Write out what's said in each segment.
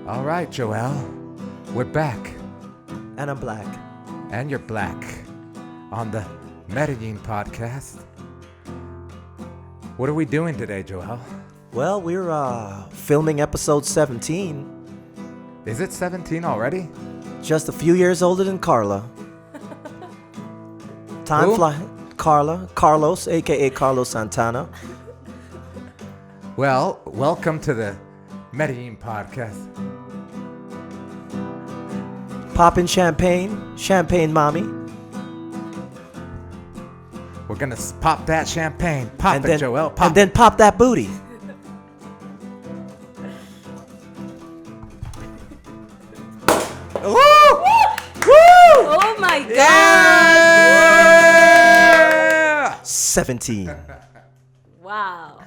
All right, Joel, we're back. And I'm black. And you're black on the Medellin podcast. What are we doing today, Joel? Well, we're filming episode 17. Is it 17 already? Just a few years older than Carla. Time flies. Carlos, aka Carlos Santana. Well, welcome to the Medellin podcast. Popping champagne mommy. We're gonna pop that champagne. Pop it, Joel. Pop. And then pop that booty. Woo! Woo! Oh my God! Yeah! 17. Wow.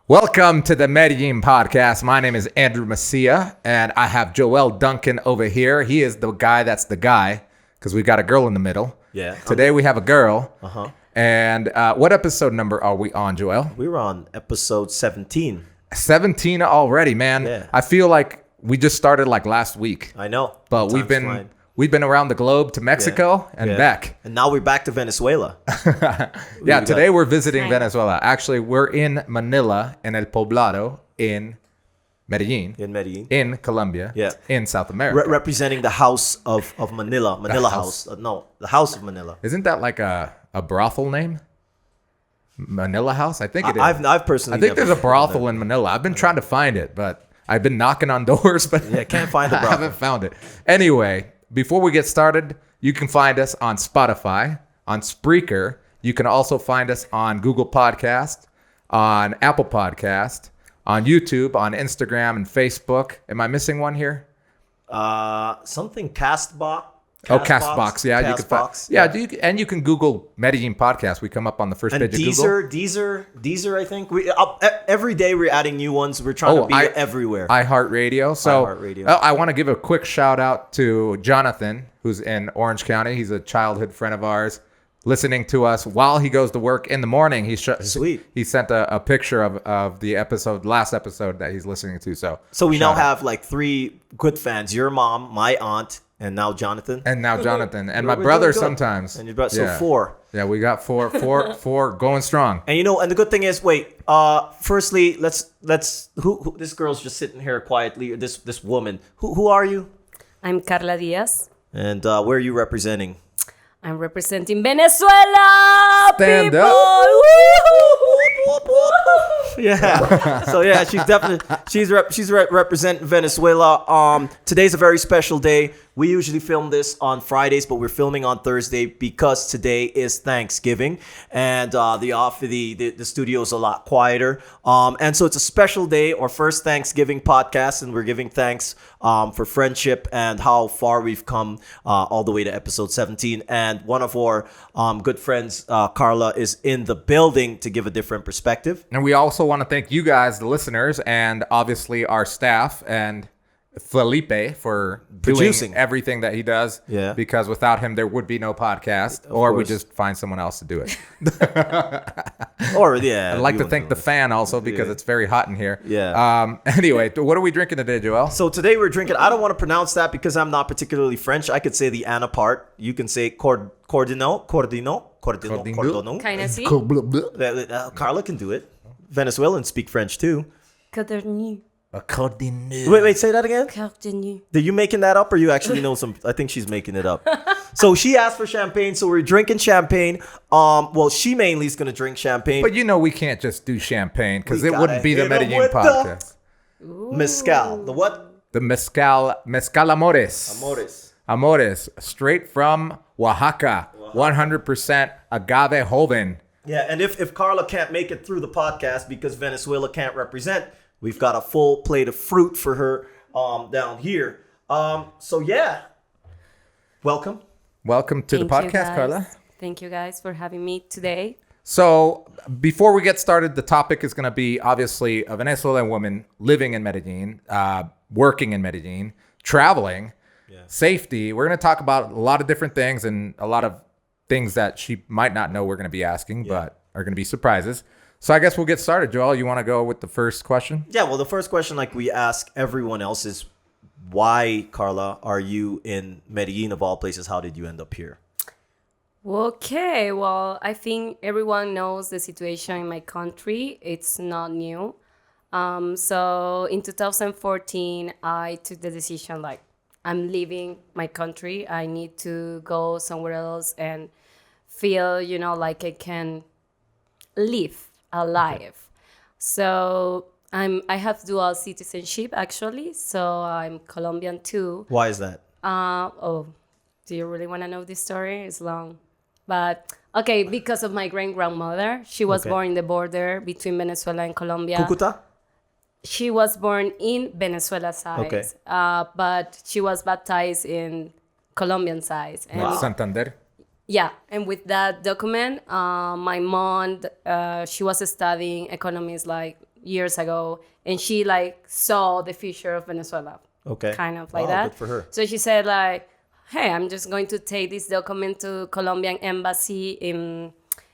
Welcome to the Medellin podcast. My name is Andrew Macia, and I have Joel Duncan over here. He is the guy that's the guy, because we got a girl in the middle. Yeah. Today we have a girl. Uh-huh. And what episode number are we on, Joel? We were on episode 17. 17 already, man. Yeah. I feel like we just started like last week. I know. But Time's flying. we've been around the globe to Mexico and back. And now we're back to Venezuela. Yeah, today we're visiting Nice. Venezuela. Actually, we're in Manila, in El Poblado, in Medellin, In Medellin. in Colombia, Yeah. in South America. Representing the house of Manila. Manila house. House. No, the house of Manila. Isn't that like a brothel name? Manila House? I think it is. I've personally I think never there's a heard brothel of in Manila. I've been trying to find it, but I've been knocking on doors, but Yeah, can't find the I brothel. haven't found it. Anyway, before we get started, you can find us on Spotify, on Spreaker. You can also find us on Google Podcast, on Apple Podcast, on YouTube, on Instagram and Facebook. Am I missing one here? Something Castbox. Oh, Castbox. Yeah, you can find. Castbox, Yeah, you can Google Medellin podcast. We come up on the first And page of Google. Deezer, I think. Every day we're adding new ones. We're trying to be everywhere. iHeartRadio. So iHeartRadio. I want to give a quick shout out to Jonathan, who's in Orange County. He's a childhood friend of ours, listening to us while he goes to work in the morning. Sweet. He sent a picture of the last episode that he's listening to. So we now shout out. have like 3 good fans. Your mom, my aunt, and now Jonathan. And now Jonathan and my We're brother doing good. sometimes. And your brother. Yeah. So 4. Yeah, we got four going strong. And and the good thing is, firstly, let's who this girl's just sitting here quietly. This woman. Who are you? I'm Carla Diaz. And where are you representing? I'm representing Venezuela. Stand people. up. Yeah. So yeah, she's representing Venezuela. Today's a very special day. We usually film this on Fridays, but we're filming on Thursday because today is Thanksgiving, and the studio is a lot quieter. And so it's a special day, our first Thanksgiving podcast, and we're giving thanks for friendship and how far we've come all the way to episode 17. And one of our good friends, Carla, is in the building to give a different perspective. And we also want to thank you guys, the listeners, and obviously our staff and Felipe for Producing. doing everything that he does. Yeah. Because without him, there would be no podcast, or we course. just find someone else to do it. Or yeah, I'd like to thank the fan also because it's very hot in here. Yeah. Anyway, what are we drinking today, Joel? So today we're drinking. I don't want to pronounce that because I'm not particularly French. I could say the Anna part. You can say Cordino. Kind of see. Carla can do it. Venezuelans speak French too. Contenu. A cordino. Wait, say that again. Contenu. Are you making that up or you actually know some? I think she's making it up. So she asked for champagne, so we're drinking champagne. Well, she mainly is gonna drink champagne. But we can't just do champagne because We it wouldn't gotta be the hit 'em Medellin with the- podcast. Mezcal. The what? The mezcal amores. Amores, straight from Oaxaca. 100% agave joven. Yeah, and if Carla can't make it through the podcast because Venezuela can't represent, we've got a full plate of fruit for her down here. So yeah, welcome. Welcome to the Thank you, podcast, guys. Carla. Thank you guys for having me today. So before we get started, the topic is going to be obviously a Venezuelan woman living in Medellin, working in Medellin, traveling, safety. We're going to talk about a lot of different things and a lot of things that she might not know we're going to be asking, but are going to be surprises. So I guess we'll get started. Joel, you want to go with the first question? Yeah, well, the first question, like we ask everyone else, is why, Carla, are you in Medellin of all places? How did you end up here? Okay, well, I think everyone knows the situation in my country. It's not new. So in 2014, I took the decision like I'm leaving my country. I need to go somewhere else and feel, like I can live a life. So I have dual citizenship actually. So I'm Colombian too. Why is that? Do you really want to know this story? It's long. But okay, because of my grandmother. She was born in the border between Venezuela and Colombia. Cucuta? She was born in Venezuela side. Okay. But she was baptized in Colombian side. And Santander. yeah, and with that document, my mom, she was studying economics like years ago, and she like saw the future of Venezuela. Okay. Kind of like Wow, that. good for her. So she said like, hey, I'm just going to take this document to Colombian embassy in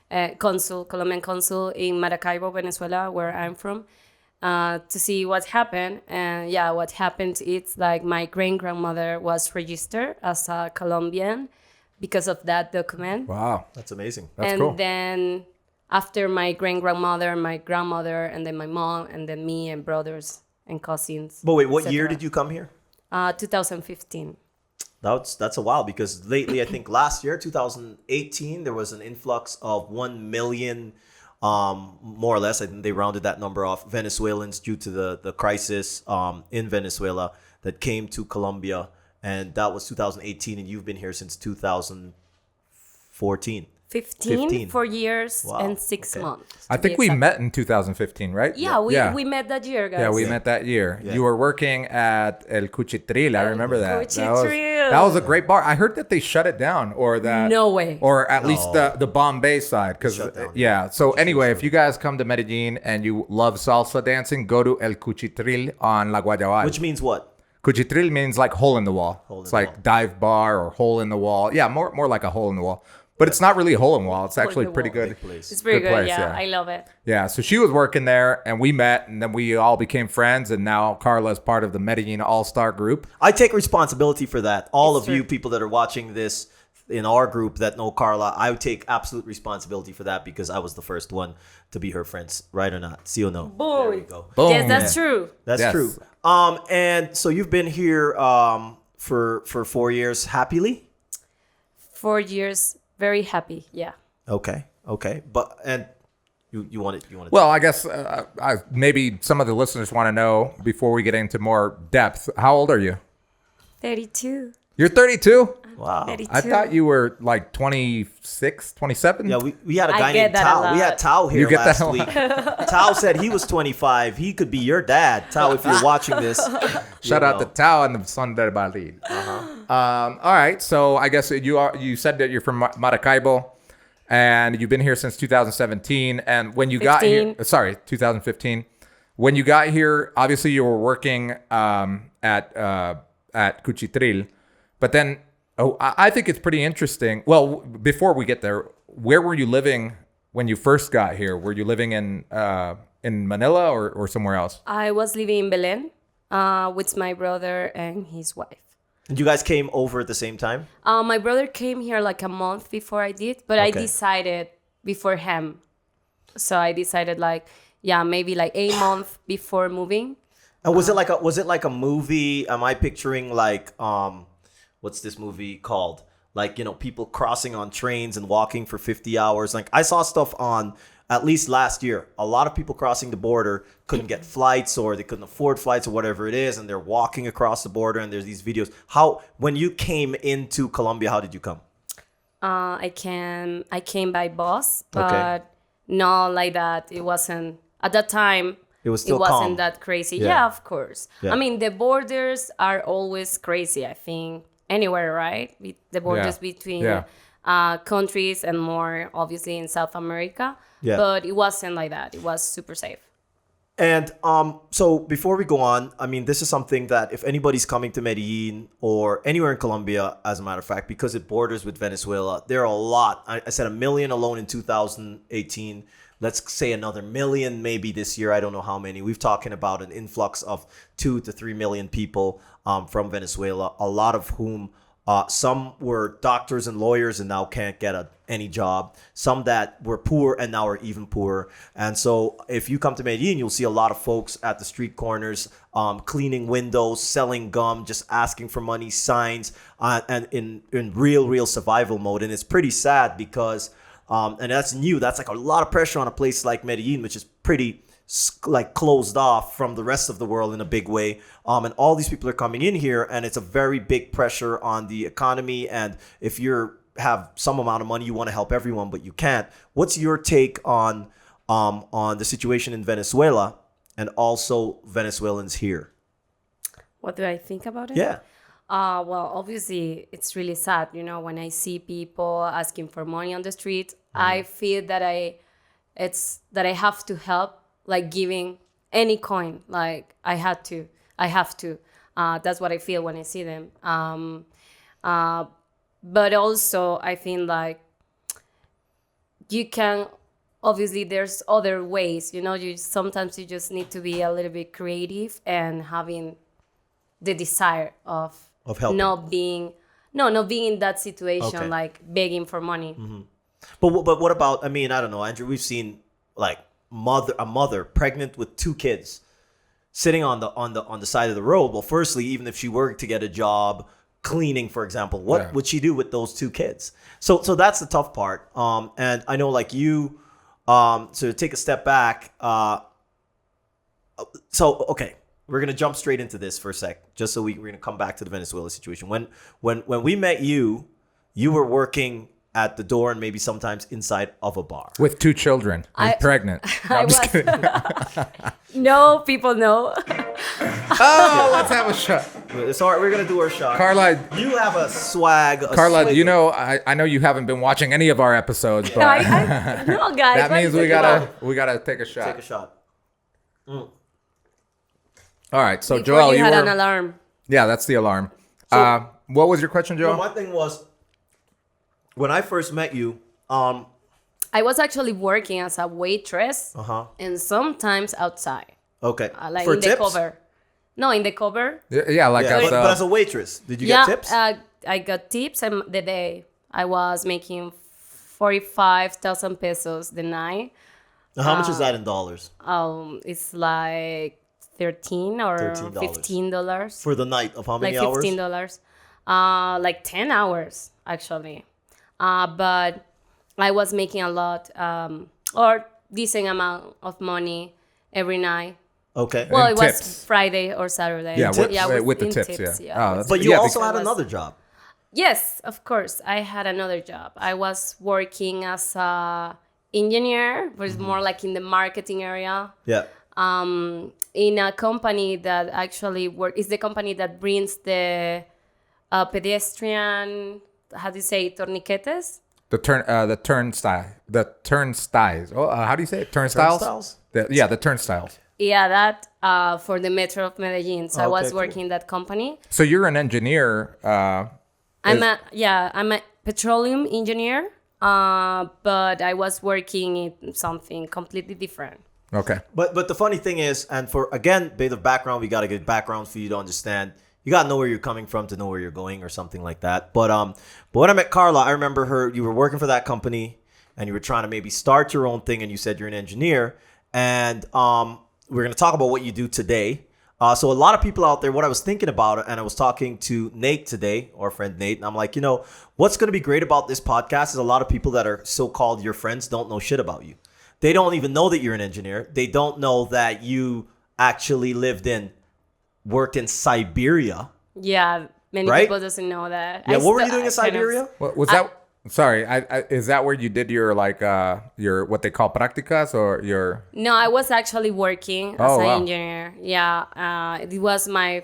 Colombian consul in Maracaibo, Venezuela, where I'm from, to see what happened. And yeah, what happened is like my grandmother was registered as a Colombian because of that document. Wow. That's amazing. That's cool. And then after my grandmother, my grandmother, and then my mom, and then me and brothers and cousins. But wait, what etc. year did you come here? 2015. That's a while, because lately, I think last year, 2018, there was an influx of 1 million, more or less. I think they rounded that number off, Venezuelans due to the crisis in Venezuela that came to Colombia. And that was 2018, and you've been here since 2014. 15 4 years Wow. and 6 months. I think we met in 2015, right? Yeah, we met that year, guys. Yeah, we met that year. Yeah. You were working at El Cuchitril. I remember that. Cuchitril. That was a great bar. I heard that they shut it down, or that. No way. Or at least the Bombay side, because Shut down. yeah. So anyway, if you guys come to Medellin and you love salsa dancing, go to El Cuchitril on La Guayabal. Which means what? Cuchitril means like hole in the wall. Hole in It's the like wall. dive bar or hole in the wall. Yeah, more like a hole in the wall. But it's not really a hole in the wall. It's actually in the pretty wall. good. Big place. It's pretty Good good. place, Yeah, yeah. I love it. Yeah, so she was working there, and we met, and then we all became friends, and now Carla is part of the Medellin All-Star group. I take responsibility for that. All It's of you true. people that are watching this in our group that know Carla, I would take absolute responsibility for that, because I was the first one to be her friends, right or not? See or no? There we go. Boom. Yes, that's true. That's Yes. true. And so you've been here for 4 years happily? 4 years, very happy. Yeah. Okay. But and you want it. Well, I guess maybe some of the listeners want to know, before we get into more depth, how old are you? 32. You're 32? Wow. 32. I thought you were like 26, 27? Yeah, we had a I guy get named that a Tao. lot. We had Tao here You get that last a lot. week. Tao said he was 25. He could be your dad. Tao, if you're watching this. Shout out to Tao and the son de Balid. All right, so I guess you said that you're from Maracaibo, and you've been here since 2017. And when you got here, 2015. When you got here, obviously you were working at Cuchitril, but then I think it's pretty interesting. Well, before we get there, where were you living when you first got here? Were you living in Manila or somewhere else? I was living in Belén with my brother and his wife. And you guys came over at the same time? My brother came here like a month before I did, but I decided before him. So I decided maybe like 8 months before moving. And was it like a movie? Am I picturing like what's this movie called? Like, people crossing on trains and walking for 50 hours. Like, I saw stuff on, at least last year, a lot of people crossing the border couldn't get flights, or they couldn't afford flights, or whatever it is, and they're walking across the border, and there's these videos. When you came into Colombia, how did you come? I came by bus, but not like that. It wasn't at that time. It was still wasn't calm. that crazy. Yeah. Yeah, of course. Yeah. I mean, the borders are always crazy. I think anywhere, right? The borders between countries, and more obviously in South America. Yeah. But it wasn't like that. It was super safe. And so before we go on, I mean, this is something that if anybody's coming to Medellin or anywhere in Colombia, as a matter of fact, because it borders with Venezuela, there are a lot. I said 1 million alone in 2018. let's say another million maybe this year. I don't know how many. We've talking about an influx of 2 to 3 million people from Venezuela, a lot of whom some were doctors and lawyers and now can't get any job. Some that were poor and now are even poorer. And so if you come to Medellin, you'll see a lot of folks at the street corners cleaning windows, selling gum, just asking for money, signs, and in real survival mode. And it's pretty sad because, and that's new. That's like a lot of pressure on a place like Medellin, which is pretty like closed off from the rest of the world in a big way. And all these people are coming in here, and it's a very big pressure on the economy. And if you have some amount of money, you want to help everyone, but you can't. What's your take on the situation in Venezuela and also Venezuelans here? What do I think about it? Yeah. Well, obviously, it's really sad. You know, when I see people asking for money on the street, I feel that I have to help, like giving any coin. Like I have to. That's what I feel when I see them. But also, I think like you can. Obviously, there's other ways. You know, sometimes you just need to be a little bit creative and having the desire of helping. not being in that situation, Okay. like begging for money. But what about, I mean, I don't know, Andrew, we've seen like a mother pregnant with 2 kids sitting on the side of the road. Well, firstly, even if she were to get a job cleaning, for example, what would she do with those 2 kids? So that's the tough part. And I know like you, to take a step back. Okay, we're going to jump straight into this for a sec, just so we're going to come back to the Venezuela situation. When we met you were working at the door and maybe sometimes inside of a bar. With 2 children and pregnant. No, I'm just kidding. No, people know. Oh, let's have a shot. It's all right, we're going to do our shot. Carla, You have a swag. Carla, swig. you know, I know you haven't been watching any of our episodes, but No, guys. that what means is we it about? gotta take a shot. Take a shot. All right, so Before Joel, you had were an alarm. yeah, that's the alarm. What was your question, Joel? So my thing was, when I first met you, I was actually working as a waitress and sometimes outside. okay, Like for in tips? the cover. No, in the cover. Yeah, like Yeah, us, but as a waitress, did you get tips? I got tips, and the day I was making 45,000 pesos the night. How much is that in dollars? It's like $13 or $13. $15. For the night of how many Like hours? $15. Like 10 hours, actually. But I was making a lot, or decent amount of money every night. Okay. Well, And it was tips. Friday or Saturday. yeah, tips? with the in tips, yeah. Oh, that's- But you yeah, also because- had another job. Yes, of course. I had another job. I was working as a engineer, but it's more like in the marketing area. Yeah. In a company that actually is the company that brings the pedestrian, how do you say, torniquetes? the turnstiles. Oh, how do you say it? Turnstiles? Turnstiles? The turnstiles. Yeah, that for the Metro of Medellin. So I was Okay, cool. working in that company. So you're an engineer. I'm a petroleum engineer, but I was working in something completely different. Okay. But the funny thing is, and for again, bit of background, we got to get background for you to understand. You got to know where you're coming from to know where you're going or something like that. But when I met Carla, I remember you were working for that company and you were trying to maybe start your own thing, and you said you're an engineer. And we're going to talk about what you do today. So a lot of people out there, what I was thinking about, and I was talking to Nate today, our friend Nate, and I'm like, what's going to be great about this podcast is a lot of people that are so-called your friends don't know shit about you. They don't even know that you're an engineer. They don't know that you actually worked in Siberia. Yeah, many Right? people doesn't know that. Yeah, what were you doing in Siberia? Was that? Sorry, is that where you did your your what they call practicas or your? No, I was actually working as Oh, an wow. engineer. Yeah, it was my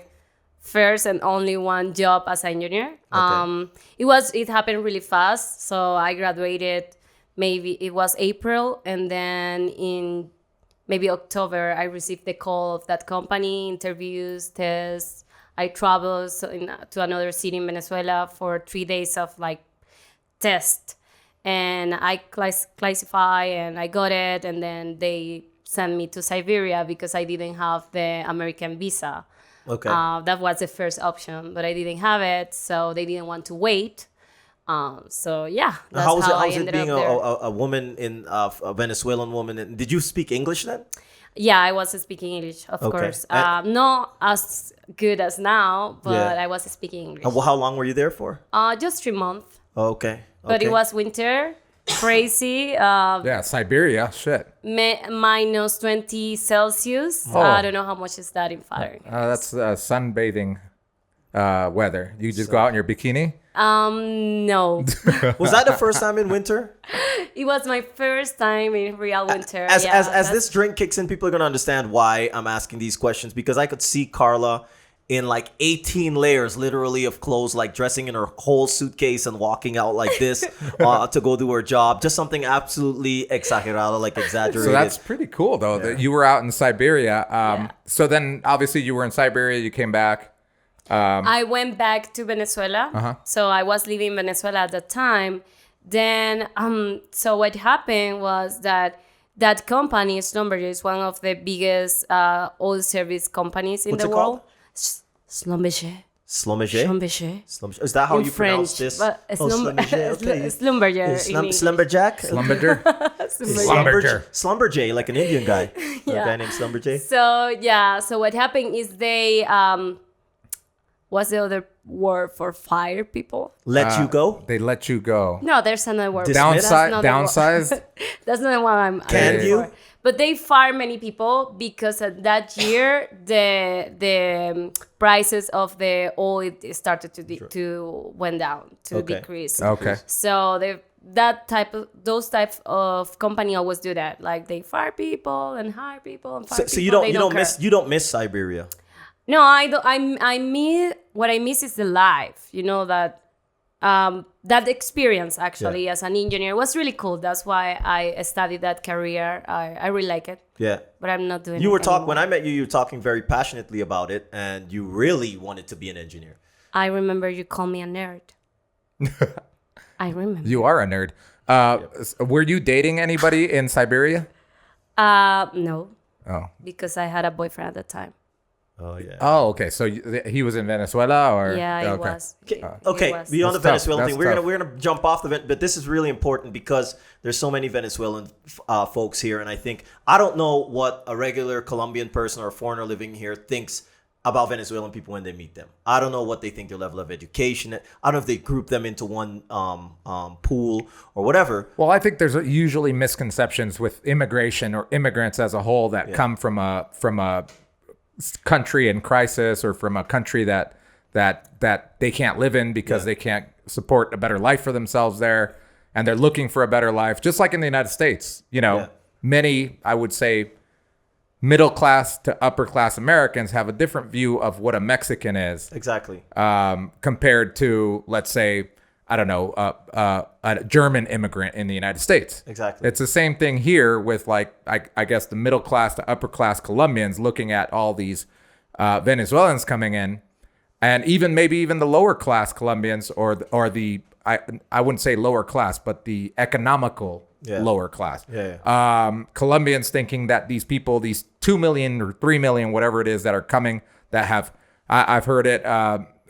first and only one job as an engineer. It happened really fast. So I graduated. Maybe it was April, and then in maybe October, I received the call of that company, interviews, tests. I traveled to another city in Venezuela for 3 days of like test. and I classify and I got it, and then they sent me to Siberia because I didn't have the American visa. Okay. That was the first option, but I didn't have it, so they didn't want to wait. So yeah, that's how was how I it ended being up there. a woman in a Venezuelan woman? And did you speak English then? Yeah, I was speaking English, of Okay. course. Not as good as now, but Yeah. I was speaking English. How long were you there for? Just 3 months. Okay. But Okay. it was winter, crazy, Yeah, Siberia. Shit. minus 20 Celsius. Oh. I don't know how much is that in Fahrenheit. That's sunbathing weather. You just go out in your bikini. No. Was that the first time in winter? It was my first time in real winter. As Yeah, as that's- this drink kicks in, people are gonna understand why I'm asking these questions, because I could see Carla in like 18 layers, literally, of clothes, like dressing in her whole suitcase and walking out like this to go do her job. Just something absolutely exagerado, like exaggerated. So that's pretty cool, though, that you were out in Siberia. Yeah. So then, obviously, you were in Siberia. You came back. I went back to Venezuela. Uh-huh. So I was living in Venezuela at that time. Then, so what happened was that company, Schlumberger, is one of the biggest oil service companies in What's the it world. called? Schlumberger. Schlumberger? Schlumberger. Is that how In you French, pronounce this? but Schlumberger, okay. Schlumberger. in English. Slumberjack? Slumberger. Schlumberger. Slumberjay, like an Indian guy. A Yeah. guy named Slumberjay. So yeah, so what happened is they what's the other word for fire people? Let you go? They let you go. No, there's another word. Dismiss? That's not the word. Downsized. That's not what I'm Can looking you? for. But they fire many people because that year the prices of the oil started to went down to Okay. decrease. Okay. So those types of company always do that. Like they fire people and hire people and fire So people. you They care. don't miss Siberia. No, I don't. I miss what I miss is the life. You know that experience actually as an engineer was really cool. That's why I studied that career. I really like it, Yeah. but I'm not doing. You were it talking when anymore. I met you. You were talking very passionately about it, and you really wanted to be an engineer. I remember you called me a nerd. I remember. You are a nerd. Were you dating anybody in Siberia? No, Oh. because I had a boyfriend at the time. Oh yeah. Oh, okay. So he was in Venezuela, or Yeah, he okay. was. Okay, He was. beyond the That's tough. Venezuelan thing, That's we're gonna jump off the but this is really important because there's so many Venezuelan folks here, and I don't know what a regular Colombian person or a foreigner living here thinks about Venezuelan people when they meet them. I don't know what they think their level of education. I don't know if they group them into one pool or whatever. Well, I think there's usually misconceptions with immigration or immigrants as a whole that come from a country in crisis, or from a country that they can't live in because they can't support a better life for themselves there, and they're looking for a better life, just like in the United States. You know, many, I would say, middle class to upper class Americans have a different view of what a Mexican is Exactly. compared to, let's say, I don't know, a German immigrant in the United States. Exactly. It's the same thing here with, like, I guess the middle class to upper class Colombians looking at all these Venezuelans coming in, and maybe even the lower class Colombians or the I wouldn't say lower class, but the economical lower class. Colombians thinking that these people, these 2 million or 3 million, whatever it is, that are coming, that have, I've heard it.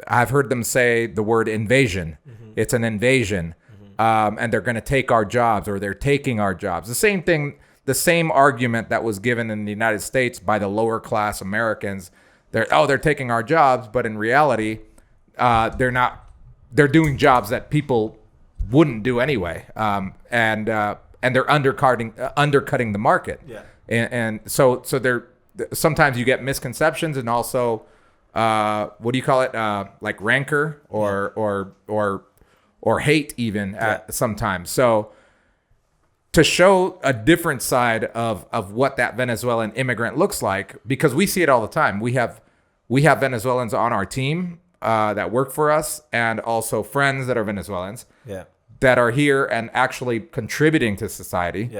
I've heard them say the word invasion. It's an invasion, and they're going to take our jobs, or they're taking our jobs. The same thing, the same argument that was given in the United States by the lower class Americans. They're taking our jobs, but in reality, they're not. They're doing jobs that people wouldn't do anyway, and they're undercutting the market. And so they're, sometimes you get misconceptions, and also what do you call it, like rancor or hate even at sometimes. So to show a different side of what that Venezuelan immigrant looks like, because we see it all the time. We have Venezuelans on our team that work for us, and also friends that are Venezuelans that are here and actually contributing to society.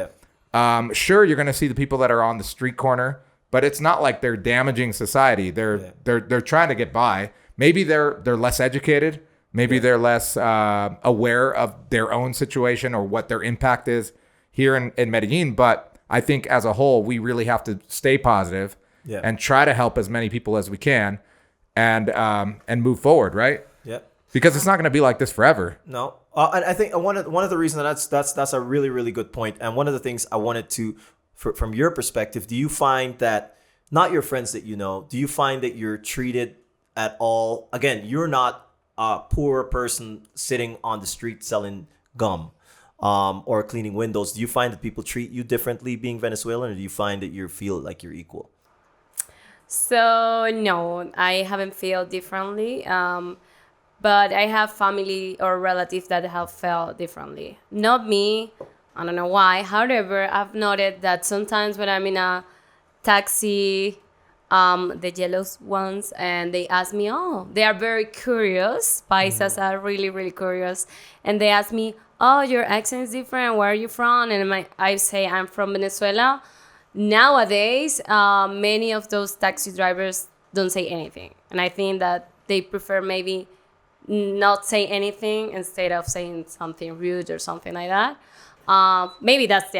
Sure, you're going to see the people that are on the street corner, but it's not like they're damaging society. They're trying to get by. Maybe they're less educated, Maybe they're less aware of their own situation or what their impact is here in Medellin. But I think as a whole, we really have to stay positive and try to help as many people as we can and move forward, right? Yeah. Because it's not going to be like this forever. No. And I think one of the reasons that's a really, really good point. And one of the things I wanted to, from your perspective, do you find that, not your friends that you know, do you find that you're treated at all? Again, you're not a poor person sitting on the street selling gum or cleaning windows. Do you find that people treat you differently being Venezuelan, or do you find that you feel like you're equal? So no, I haven't felt differently. But I have family or relatives that have felt differently. Not me. I don't know why. However, I've noted that sometimes when I'm in a taxi, the yellow ones, and they ask me, they are very curious. Paisas are really, really curious. And they ask me, your accent is different. Where are you from? And I say, I'm from Venezuela. Nowadays, many of those taxi drivers don't say anything. And I think that they prefer maybe not say anything instead of saying something rude or something like that. Maybe that's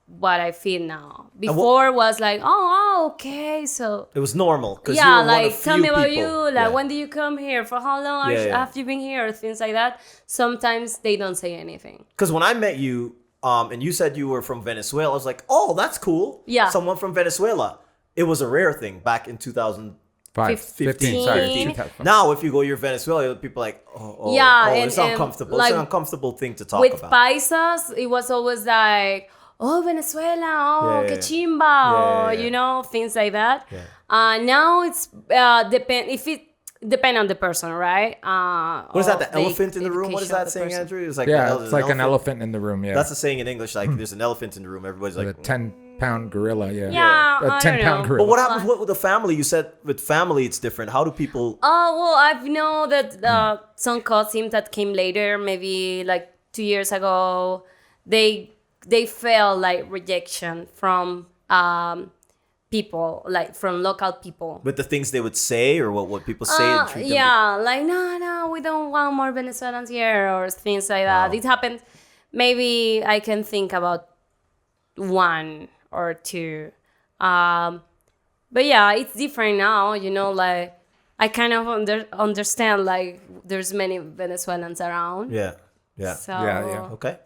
what I feel now. Before was like, okay, so it was normal. Yeah, you were like tell me about people. you. Like when did you come here? For how long have you been here? Things like that. Sometimes they don't say anything. Because when I met you, and you said you were from Venezuela, I was like, oh, that's cool. Yeah, someone from Venezuela. It was a rare thing back in 2015. 15. Now, if you go, you're Venezuela, people are like, it's uncomfortable. Like, it's an uncomfortable thing to talk with about. paisas, it was always like, Venezuela, que chimba, or, things like that. Yeah. Now it's depend on the person, right? What is that? The elephant in the room? What is that saying, Andrew? It's like it's like an elephant in the room. Yeah, that's a saying in English. Like there's an elephant in the room. Everybody's like a 10-pound gorilla. Yeah, a 10-pound gorilla. But what happens with the family? You said with family it's different. How do people? I've known that some cousins that came later, maybe like 2 years ago, they felt like rejection from people, like from local people. With the things they would say, or what people say and treat them? Like no, we don't want more Venezuelans here, or things like that. It happened. Maybe I can think about one or two. But yeah, it's different now. Like I kind of understand. Like there's many Venezuelans around. Yeah. So, yeah. Okay.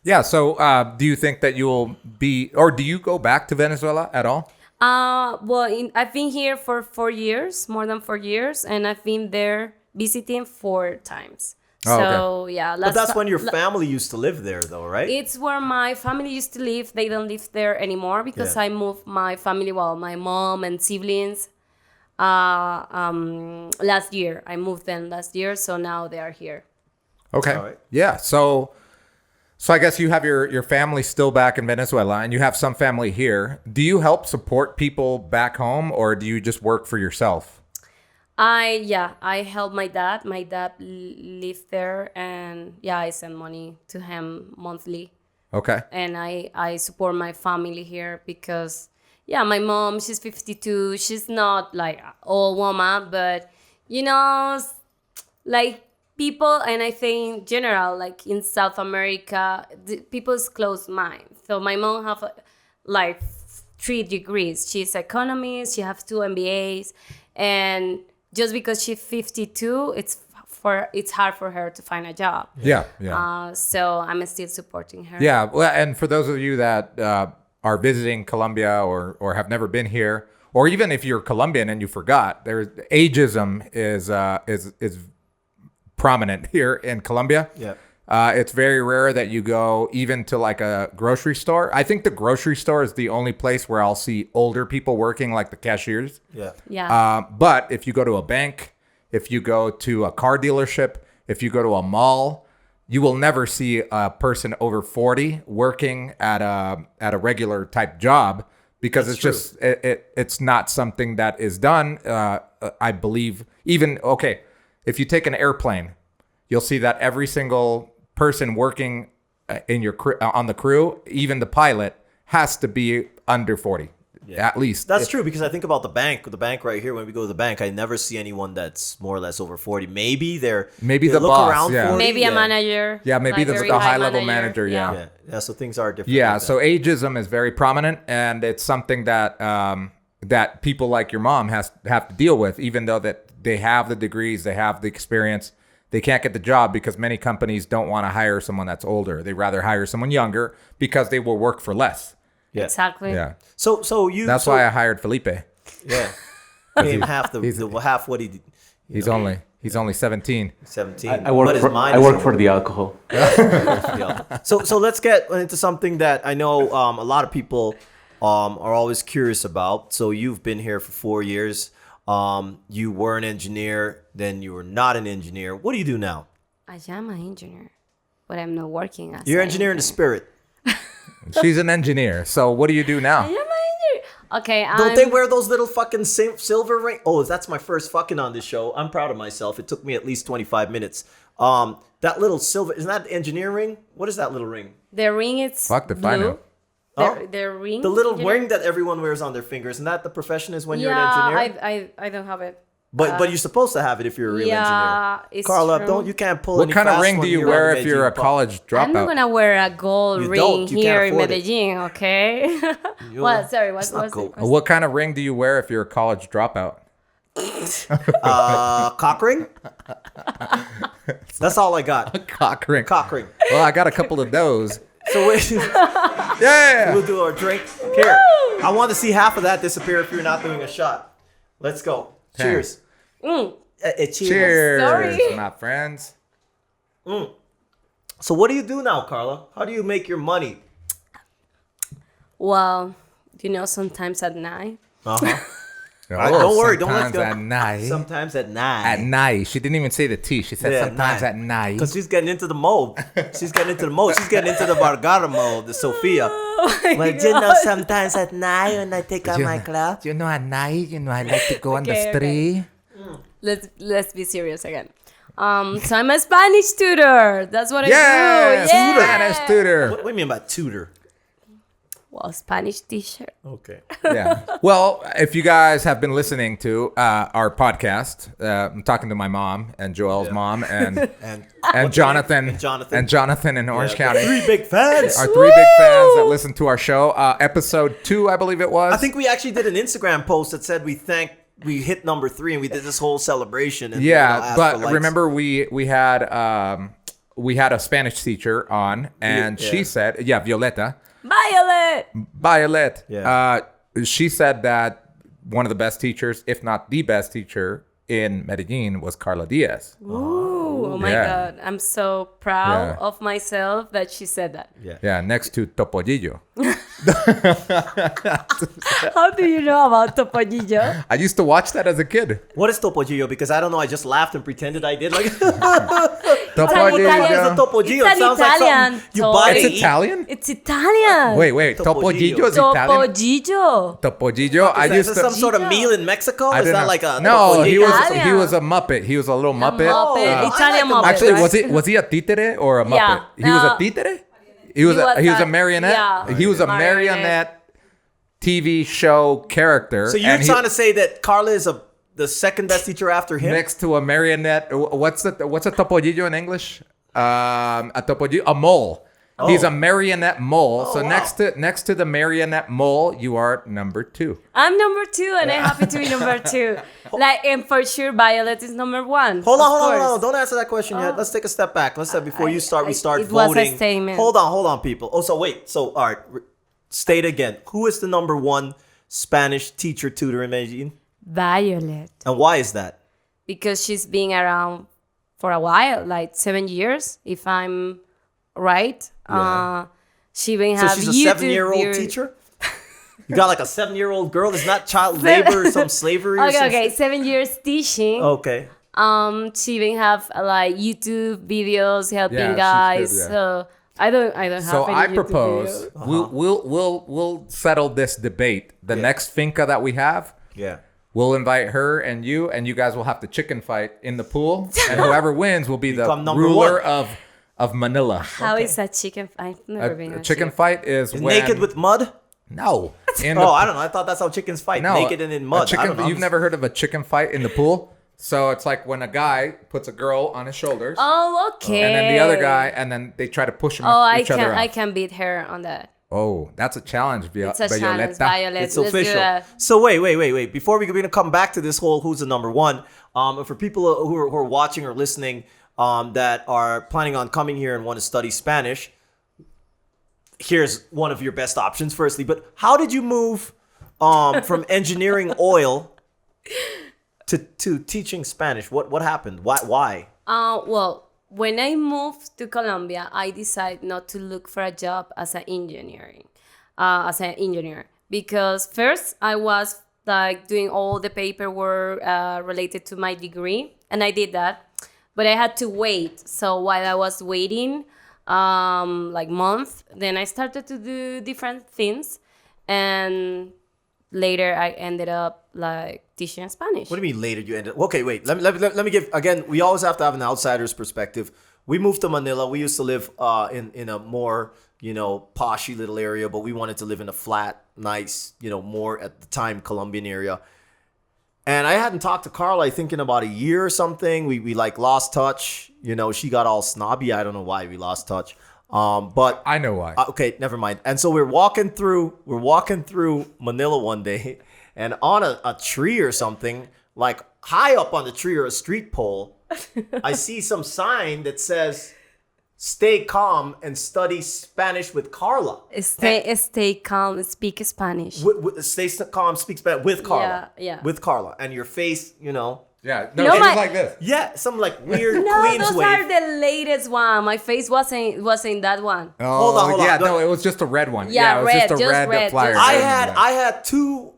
Yeah, so do you think that you'll be, or do you go back to Venezuela at all? I've been here for 4 years, more than 4 years, and I've been there visiting 4 times. Okay. Yeah. But that's when your family used to live there, though, right? It's where my family used to live. They don't live there anymore because I moved my family, my mom and siblings, last year. I moved them last year, so now they are here. Okay. All right. Yeah, so I guess you have your family still back in Venezuela and you have some family here. Do you help support people back home, or do you just work for yourself? I help my dad. My dad lives there, and I send money to him monthly. Okay. And I support my family here because, my mom, she's 52. She's not like an old woman, but, like, people, and I think in general, like in South America, people's closed mind. So my mom have 3 degrees. She's economist. She has 2 MBAs, and just because she's 52, it's hard for her to find a job. Yeah. So I'm still supporting her. Yeah. Well, and for those of you that are visiting Colombia or have never been here, or even if you're Colombian and you forgot, ageism is prominent here in Colombia. Yeah. It's very rare that you go even to like a grocery store. I think the grocery store is the only place where I'll see older people working, like the cashiers. Yeah. But if you go to a bank, if you go to a car dealership, if you go to a mall, you will never see a person over 40 working at a regular type job, because it's not something that is done. I believe if you take an airplane, you'll see that every single person working in on the crew, even the pilot, has to be under 40. at least. That's true, because I think about the bank right here. When we go to the bank, I never see anyone that's more or less over 40. Maybe they the look boss, around yeah. 40. Maybe a manager. Yeah, maybe like the high-level manager, Yeah, so things are different. Yeah, like so ageism is very prominent, and it's something that that people like your mom have to deal with, even though that they have the degrees, they have the experience. They can't get the job because many companies don't want to hire someone that's older. They rather hire someone younger because they will work for less. Yeah. Exactly. Yeah. That's why I hired Felipe. Yeah. Pay him half half what he did. He's only 17. 17. I work for the alcohol. So let's get into something that I know a lot of people are always curious about. So you've been here for 4 years. You were an engineer, then you were not an engineer. What do you do now? I am an engineer, but I'm not working as You're an an engineer in the spirit. She's an engineer. So what do you do now? I am an engineer. Okay, Don't they wear those little fucking silver ring? Oh, that's my first fucking on this show. I'm proud of myself. It took me at least 25 minutes. That little silver, isn't that the engineer ring? What is that little ring? The ring is Fuck the blue. final. The ring. The little you know? ring that everyone wears on their fingers. Isn't that the profession is when you're an Yeah, engineer? I don't have it. But you're supposed to have it if you're a real engineer. It's Carla, true. you can't pull What any kind of fast ring one do you here wear on if you're a Medellin. college I'm not dropout? gonna wear a gold You ring don't. You can't here in afford it. Medellin, okay? What? Sorry, what It's not was gold. it? What kind of ring do you wear if you're a college dropout? Cock ring? That's all I got. Cock ring. Cock ring. Well, I got a couple of those. So Yeah. we'll do our drink. Here, I want to see half of that disappear if you're not doing a shot. Let's go. Cheers. Cheers. Cheers, Sorry. my friends. So what do you do now, Carla? How do you make your money? Well, sometimes at night. Don't worry, don't let Sometimes go. at night. Sometimes at night. At night. She didn't even say the T. She said Yeah, sometimes at night. Because she's getting into the mode. She's getting into the Vargara mode, the Sophia. Sometimes at night when I take off my clothes. At night, I like to go on the Okay, street. Let's be serious again. So I'm a Spanish tutor. That's what I do. Yes, Yeah. Spanish tutor. What do you mean by tutor? Well, Spanish teacher. Okay. Yeah. Well, if you guys have been listening to our podcast, I'm talking to my mom and Joel's mom and Jonathan And Jonathan. in Orange County. 3 big fans. Our 3 big fans that listen to our show. Episode 2, I believe it was. I think we actually did an Instagram post that said we hit number 3 and we did this whole celebration. And Yeah, but remember we had a Spanish teacher on, and she said, Violeta. Violet. Yeah. She said that one of the best teachers, if not the best teacher in Medellin, was Carla Diaz. Oh my Yeah. God. I'm so proud Yeah. of myself that she said that. Yeah, next to Topollillo. How do you know about Topollillo? I used to watch that as a kid. What is Topollillo? Because I don't know. I just laughed and pretended I did. Like, Topollillo. What is a Topollillo? It's It sounds an like Italian something you toy. buy to It's eat. Italian? It's Italian. Wait. Topollillo is Italian? Topollillo. Topollillo. I Is used this to... some sort of meal in Mexico? I Is didn't that know. like a No, he Italian. was a Muppet. He was a little Muppet. Muppet. Italian I like Muppet. Actually, right? was he a títere or a Muppet? Yeah. He was a títere? He was a a- marionette? yeah, He was a marionette TV show character. So you're and he- trying to say that Carla is the second best teacher after him? next to a marionette. What's a topollillo in English? A topollillo, a mole. He's a marionette mole. So wow. next to the marionette mole, you are number 2. I'm number 2 and I'm happy to be number 2. And for sure Violet is number 1. Hold of on. course. Don't answer that question yet. Let's take a step back. Let's say before you start, we start it was a voting. statement. Hold on, people. Oh, so wait. So, all right. State again. Who is the number 1 Spanish teacher tutor in Medellin? Violet. And why is that? Because she's been around for a while, like 7 years, if I'm right. Yeah. She even So have she's a YouTube 7-year-old viewers. teacher? You got like a 7-year-old girl? It's not child labor or some slavery or something? Okay, 7 years teaching. Okay. She even have like YouTube videos helping Yeah, she's guys. good, yeah. So I don't have So any I YouTube propose videos. we'll settle this debate. The next finca that we have, Yeah. we'll invite her and you guys will have to chicken fight in the pool, and whoever wins will be the Become number ruler 1. of Manila. How is that chicken? I've never been A on chicken fight is when Naked with mud? no. in Oh, I don't know. I thought that's how chickens fight, naked and in mud. I don't know. You've never heard of a chicken fight in the pool? So it's like when a guy puts a girl on his shoulders. Oh, okay. And then the other guy, and then they try to push each other I off. can beat her on that. Oh, that's a challenge, It's a challenge, Violet. It's Let's do official. that. So wait. Before we're going to come back to this whole who's the number one, for people who are watching or listening that are planning on coming here and want to study Spanish, here's one of your best options, firstly. But how did you move from engineering oil to teaching Spanish? What happened? Why? Well, when I moved to Colombia, I decided not to look for a job as an engineer, because first I was like doing all the paperwork related to my degree, and I did that, but I had to wait. So while I was waiting, like month, then I started to do different things, and later I ended up like teaching Spanish. What do you mean later you ended? Okay, wait. Let me give again. We always have to have an outsider's perspective. We moved to Manila. We used to live in a more poshy little area, but we wanted to live in a flat, nice, more at the time Colombian area. And I hadn't talked to Carla, I think, in about a year or something. We like lost touch. She got all snobby. I don't know why we lost touch. But I know why. Okay, never mind. And so we're walking through Manila one day, and on a tree or something, like high up on the tree or a street pole, I see some sign that says, "Stay calm and study Spanish with Carla." Stay calm, speak Spanish. Stay calm, speak Spanish with Carla. Yeah. With Carla. And your face, Yeah, no, No, it was my- like this. Yeah, some like weird No, Queen's those wave. are the latest one. My face wasn't that one. Oh, Hold on. Yeah, no, it was just a red one. Yeah, it was red, just a just red, red, flyer. just I had two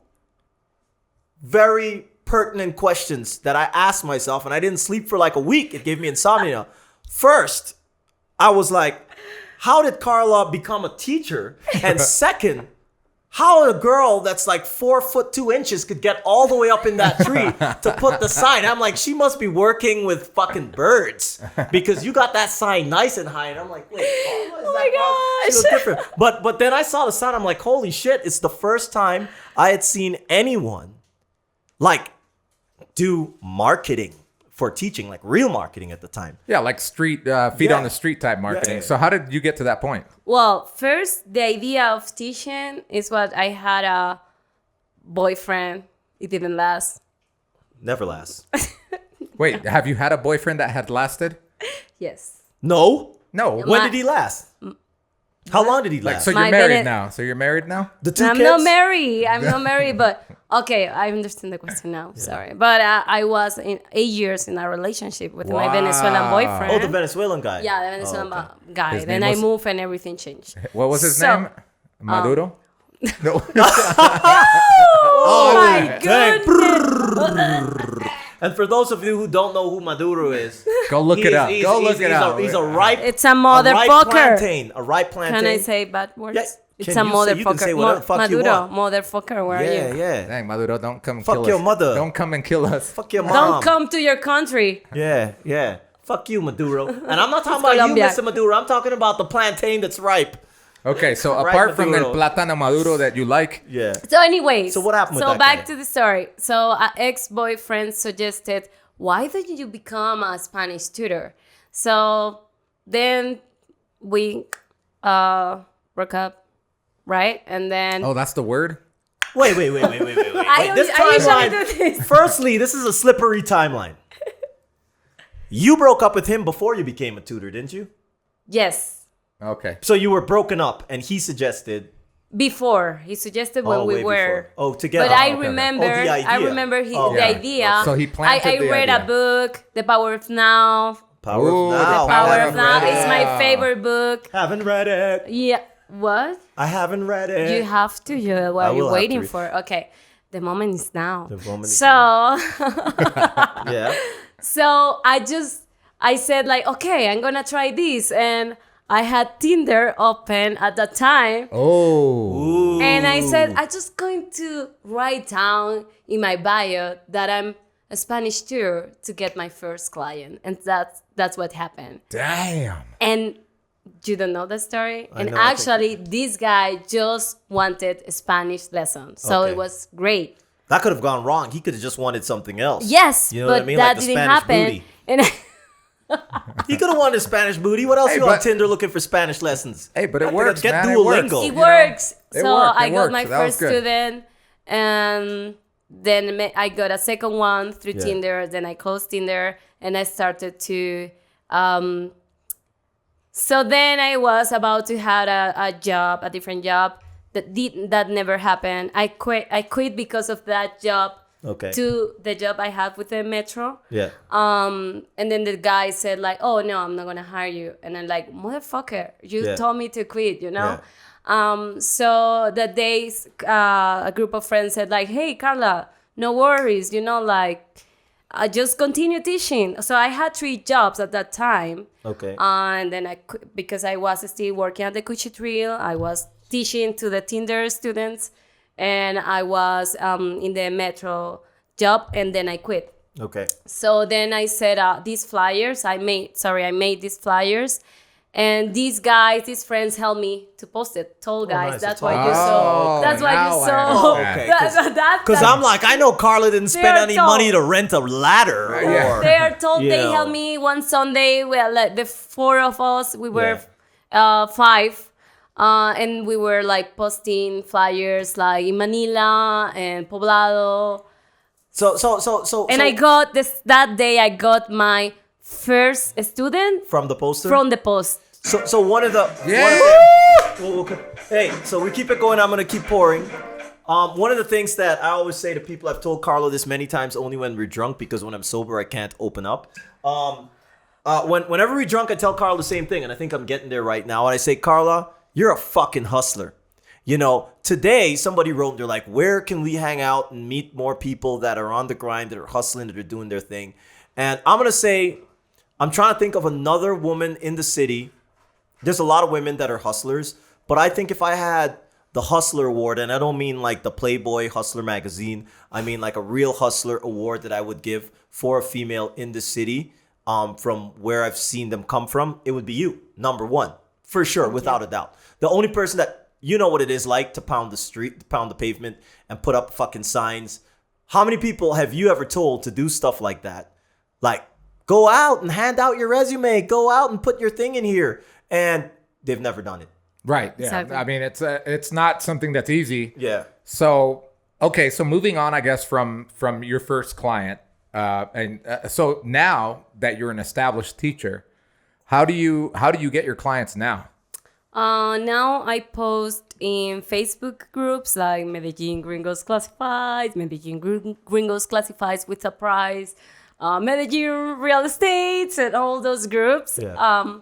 very pertinent questions that I asked myself, and I didn't sleep for like a week. It gave me insomnia. First, I was like, how did Carla become a teacher? And second, how a girl that's like 4'2" could get all the way up in that tree to put the sign? I'm like, she must be working with fucking birds, because you got that sign nice and high. And I'm like, wait, Carla, is that Carla? She looks different. But then I saw the sign. I'm like, holy shit! It's the first time I had seen anyone like do marketing for teaching, like real marketing at the time. Yeah, like street feet on the street type marketing. Yeah. So how did you get to that point? Well, first, the idea of teaching is what I had a boyfriend. It didn't last. Never lasts. Wait, have you had a boyfriend that had lasted? Yes. No. No. When did he last? How long did he Like, last? so you're My married Vene- now. So you're married now? The two I'm kids? not married, but okay, I understand the question now. Sorry. But I was in 8 years in a relationship with my Venezuelan Wow. boyfriend. Oh, the Venezuelan guy. Yeah, the Venezuelan guy. His Then name I was- moved and everything changed. What was his So- name? Maduro? No. Oh my dang. goodness. And for those of you who don't know who Maduro is, Go look it up. Go look it up. He's a ripe. It's a ripe motherfucker. plantain. A ripe plantain. Can I say bad words? Yeah, It's can a you say- you can motherfucker. say whatever the fuck you Maduro, want. motherfucker, where are Yeah, you? yeah. Dang, Maduro, don't come and Fuck kill your us. mother. Don't come and kill us. Fuck your mom. Don't come to your country. Yeah, yeah. Fuck you, Maduro. And I'm not talking about Colombia. you, Mr. Maduro. I'm talking about the plantain that's ripe. Okay, so Right, apart from the Maduro. plátano Maduro that you like, Yeah. So anyways. So what happened with So that back guy? to the story. So an ex-boyfriend suggested, why don't you become a Spanish tutor? So then we broke up, right? And then oh, that's the word? Wait. This I usually timeline. do this. Firstly, this is a slippery timeline. You broke up with him before you became a tutor, didn't you? Yes. Okay. So you were broken up, and he suggested. Before he suggested when we way were. before. Oh, together. But I okay. remember, Oh, the I idea. remember Oh, the yeah. idea. So he planted I the read idea. a book, The Power of Now. Power Ooh, of the Now. Power haven't of Now read is it. my favorite book. Haven't read it. Yeah. What? I haven't read it. You have to. What I are you will have waiting to. for? Okay. The moment is now. The moment is so, Yeah. so I said like, okay, I'm gonna try this, and I had Tinder open at the time. Oh. And I said, I'm just going to write down in my bio that I'm a Spanish tutor to get my first client. And that's what happened. Damn. And You don't know the story? I And know, I think- actually, this guy just wanted a Spanish lesson. So Okay. it was great. That could have gone wrong. He could have just wanted something else. Yes, You know but what I mean? that Like the didn't Spanish happen. booty. And He could have wanted Spanish booty. What else Hey, you on but- Tinder looking for Spanish lessons? Hey, but it I think works, Get man. It Duolingo. works. it You know, works. it So worked, it I got worked. my So that was first good. student, and then I got a second one through Yeah. Tinder. Then I closed Tinder, and I started to. So then I was about to have a job, a different job that never happened. I quit because of that job. Okay. To the job I had with the metro. Yeah. And then the guy said like, "Oh no, I'm not gonna hire you." And I'm like, "Motherfucker, you Yeah. told me to quit, you know." So that day, a group of friends said like, "Hey, Carla, no worries, you know, like, just continue teaching." So I had 3 jobs at that time. Okay. And then I quit because I was still working at the Cuchitril. I was teaching to the Tinder students, and I was in the metro job, and then I quit. Okay. So then I set these flyers. I made these flyers, and these friends helped me to post it. Tall guys. nice. That's Tall why you guys. saw. That's why now you I saw. understand. Okay, Because I'm like, I know Carla didn't spend They're any tall. money to rent a ladder. Yeah. Or, They are told you they know. helped me one Sunday. Well, like the 4 of us, we were 5. And we were like posting flyers like in Manila and Poblado. And I got that day I got my first student from the poster? from the post. So one of the hey, so we keep it going. I'm gonna keep pouring. One of the things that I always say to people, I've told Carlo this many times, only when we're drunk, because when I'm sober I can't open up. Whenever we're drunk, I tell Carla the same thing, and I think I'm getting there right now. And I say, Carla, you're a fucking hustler. You know, today somebody wrote, they're like, where can we hang out and meet more people that are on the grind, that are hustling, that are doing their thing? And I'm gonna say, I'm trying to think of another woman in the city. There's a lot of women that are hustlers, but I think if I had the Hustler Award, and I don't mean like the Playboy Hustler magazine, I mean like a real hustler award that I would give for a female in the city, from where I've seen them come from, it would be you, number one, for sure, without a doubt. The only person that, you know what it is like to pound the street, to pound the pavement, and put up fucking signs. How many people have you ever told to do stuff like that? Like, go out and hand out your resume, go out and put your thing in here. And they've never done it. Right. Yeah. Exactly. I mean, it's not something that's easy. Yeah. So, okay. So moving on, I guess, from your first client. So now that you're an established teacher, how do you get your clients now? Now I post in Facebook groups like Medellin Gringos Classifieds, Medellin Gringos Classifieds with a prize, Medellin Real Estates, and all those groups. Yeah.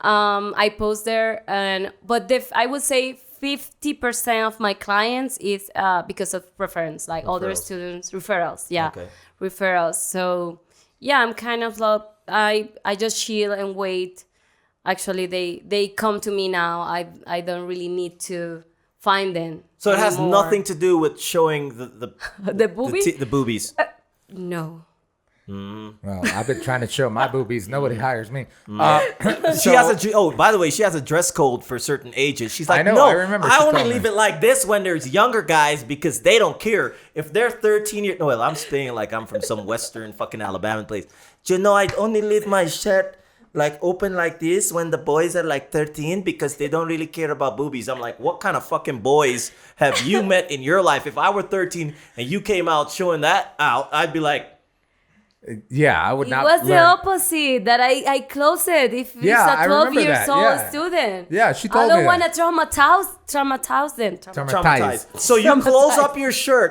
I post there, but I would say 50% of my clients is because of preference, like other Referrals. students, referrals. Yeah, Okay. referrals. So yeah, I'm kind of like I just chill and wait. Actually, they come to me now. I don't really need to find them. So it has anymore. nothing to do with showing the The boobie? the boobies. No. Well, I've been trying to show my boobies. Nobody hires me. She has by the way, she has a dress code for certain ages. She's like, I know, no, I remember she I only told leave me. it like this when there's younger guys because they don't care. If they're 13 years, well, I'm staying like I'm from some Western fucking Alabama place. Do you know, I'd only leave my shirt like open like this when the boys are like 13 because they don't really care about boobies. I'm like, what kind of fucking boys have you met in your life? If I were 13 and you came out showing that out, I'd be like, Yeah, I would It not. was the learn- opposite that I closed it. If Yeah, it's I a 12 remember years that, old yeah. student. Yeah, she I told me don't that. want to traumatize them. traumatized. So you close up your shirt.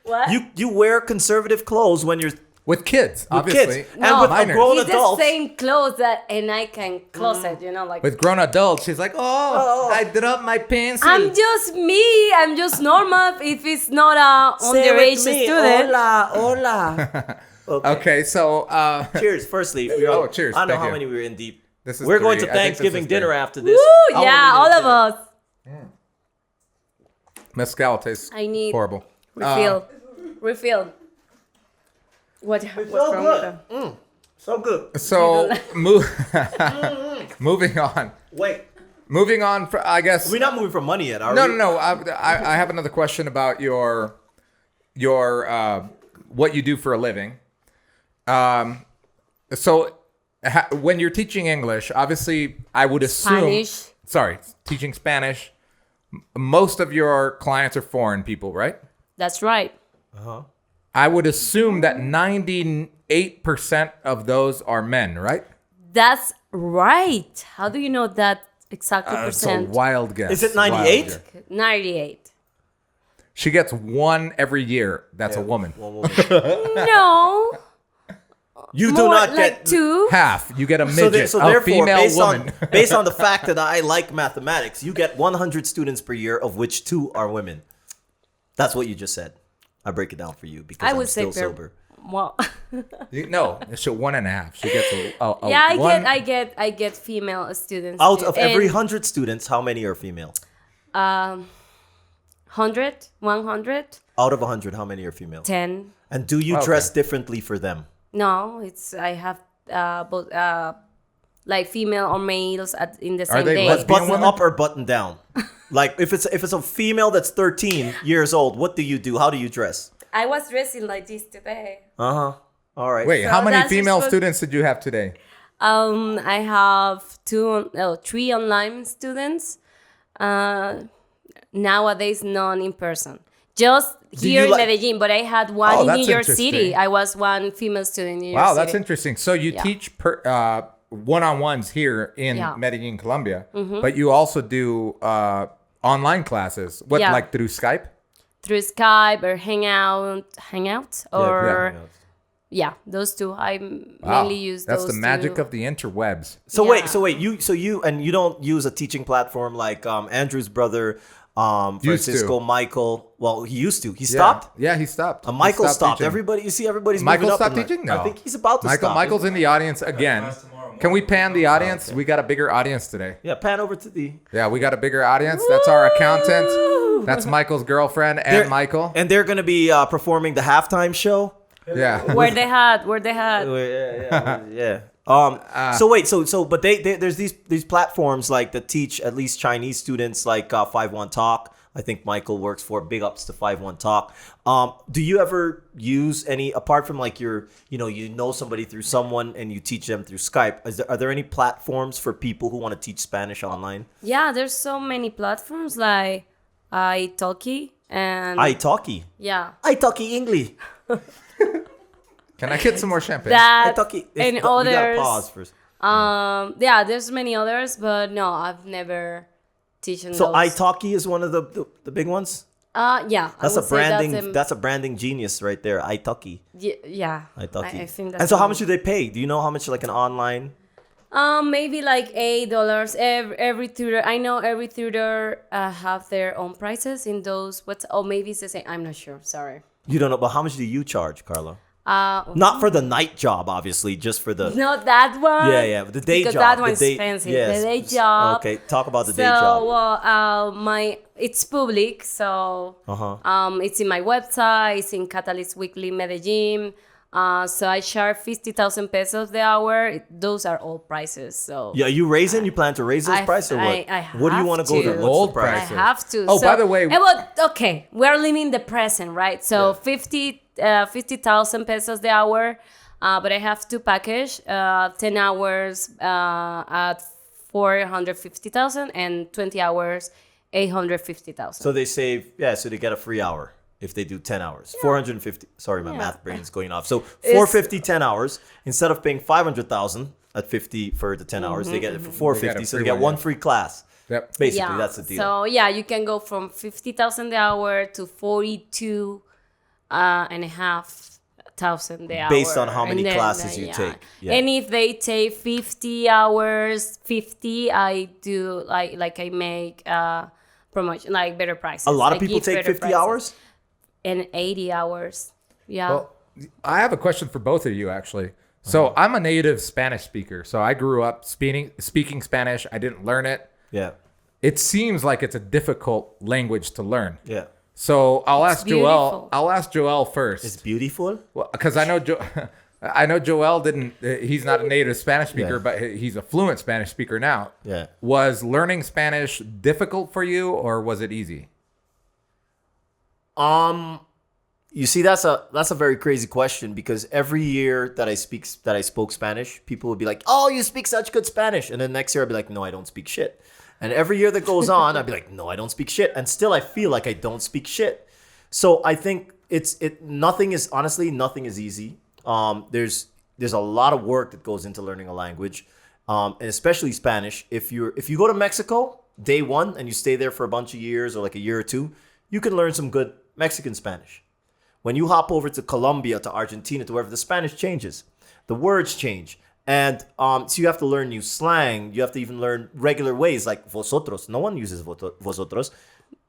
What? You wear conservative clothes when you're with kids, with obviously. kids No, and with a minors. grown It's the adults. same clothes and I can close it, you know, like. With grown adults, she's like, "Oh, I dropped my pencil." I'm just me. I'm just normal. If it's not a Say with underage me, student. Hola, hola. Okay, so Cheers. Firstly, Oh, cheers, I don't know thank how you. many we're in deep. This is We're going three. to I think this Thanksgiving is dinner three. after this. Woo, yeah, all of us. Mezcal tastes I need horrible. Refill. What's so wrong with good. them? So good. So move. moving on. Wait, Moving on, I guess. we're not moving for money yet, are we? No. I have another question about your what you do for a living. So when you're teaching English, obviously, I would assume. Spanish. Sorry, teaching Spanish. Most of your clients are foreign people, right? That's right. I would assume that 98% of those are men, right? That's right. How do you know that exactly It's a percent? wild guess. Is it Wild 98? guess. 98. She gets one every year. That's a woman. One woman. No. You do More not like get 2. Half. You get a So, midget, a therefore, female woman. based on the fact that I like mathematics, you get 100 students per year, of which 2 are women. That's what you just said. I break it down for you because I I'm would say still sober. Well, No, it's 1.5. She gets a yeah, one. I get female students. Out too. of every And, 100 students, how many are female? 100, 100, Out of 100, how many are female? 10. And do you Okay. dress differently for them? No, I have both like female or males in the same they day. lesbian? Button women? up or button down? Like if it's a female that's 13 years old, what do you do? How do you dress? I was dressing like this today. All right. Wait, So how many that's female just what- students did you have today? I have 3 online students. Nowadays, none in person. Just Do here you in like- Medellin, but I had one in that's New York interesting. City. I was one female student in New York Wow, City. that's interesting. So you Yeah. teach one-on-ones here in Yeah. Medellin, Colombia, but you also do online classes. What, Yeah. like through Skype? Through Skype or Hangout or yeah, those two. I Wow, mainly use that's those the magic two. of the interwebs. So Yeah. wait, you don't use a teaching platform like Andrew's brother, Francisco, to. Michael. Well, he used to. He stopped. Yeah, he stopped. Michael He stopped. teaching. Everybody, you see, everybody's Michael moving up stopped in life. teaching? No. I think he's about to stop. Michael's in the audience again. Can we pan the audience? We got a bigger audience today. Yeah, pan over to the. Yeah, we got a bigger audience. That's our accountant. That's Michael's girlfriend and They're- Michael. And they're going to be performing the halftime show. Yeah. Where they had. Yeah. So wait, but they there's these platforms like that teach at least Chinese students like 5-1 Talk. I think Michael works for. Big ups to 5-1 Talk. Do you ever use any apart from like you know somebody through someone and you teach them through Skype? Are there any platforms for people who want to teach Spanish online? Yeah, there's so many platforms like italki and italki. yeah. italki English. Can I get some more champagne? That italki. and We gotta others. pause first. Yeah, there's many others, but no, I've never teaching So those. italki is one of the big ones. Yeah, That's I a would say branding. That's a branding genius right there. italki. yeah. italki. I think that's And so, how much do they pay? Do you know how much like an online? maybe like $8 every tutor. I know every tutor have their own prices in those. Maybe it's the same. I'm not sure. Sorry. You don't know, but how much do you charge, Carla? Uh, Not for the night job, obviously, just for the. not that one. Yeah, the day because job. that the one's day, expensive. yes. The day job. Okay, talk about the So day job. it's public, so it's in my website. It's in Catalyst Weekly Medellin. So I charge 50,000 pesos the hour. Those are all prices. So Yeah, you raising? You plan to raise those prices or what? I What do you have want to go to. to? What's Old the price? prices. I have to. Oh, by the way- okay, we're living the present, right? So 50,000 pesos the hour, but I have to package 10 hours at 450,000 and 20 hours 850,000. So they save, so they get a free hour if they do 10 hours. 450. Sorry, my math brain's going off. So 450, 10 hours. Instead of paying 500,000 at 50 for the 10 hours, they get it for 450. So they free get one, one yeah. free class. Yep. Basically, that's the deal. So you can go from 50,000 the hour to 42 and a half thousand the hour. Based on how many And then, classes you take. Yeah. And if they take 50 hours, 50, I do like I make promotion, like better prices. A lot of I people give take better 50 prices. hours? And 80 hours. Yeah. Well, I have a question for both of you, actually. So I'm a native Spanish speaker. So I grew up speaking Spanish. I didn't learn it. Yeah. It seems like it's a difficult language to learn. Yeah. So I'll ask Joel. beautiful. I'll ask Joel first. It's beautiful. Because I know I know Joel didn't. He's not a native Spanish speaker, Yeah. but he's a fluent Spanish speaker now. Yeah. Was learning Spanish difficult for you, or was it easy? You see, that's a very crazy question, because every year that I spoke Spanish, people would be like, "Oh, you speak such good Spanish," and then next year I'd be like, "No, I don't speak shit." And every year that goes on, I'd be like, "No, I don't speak shit," and still I feel like I don't speak shit. So I think nothing is easy. There's a lot of work that goes into learning a language, and especially Spanish. If you go to Mexico day one and you stay there for a bunch of years or like a year or two, you can learn some good Mexican Spanish. When you hop over to Colombia, to Argentina, to wherever, the Spanish changes, the words change, and so you have to learn new slang. You have to even learn regular ways like vosotros. No one uses vosotros,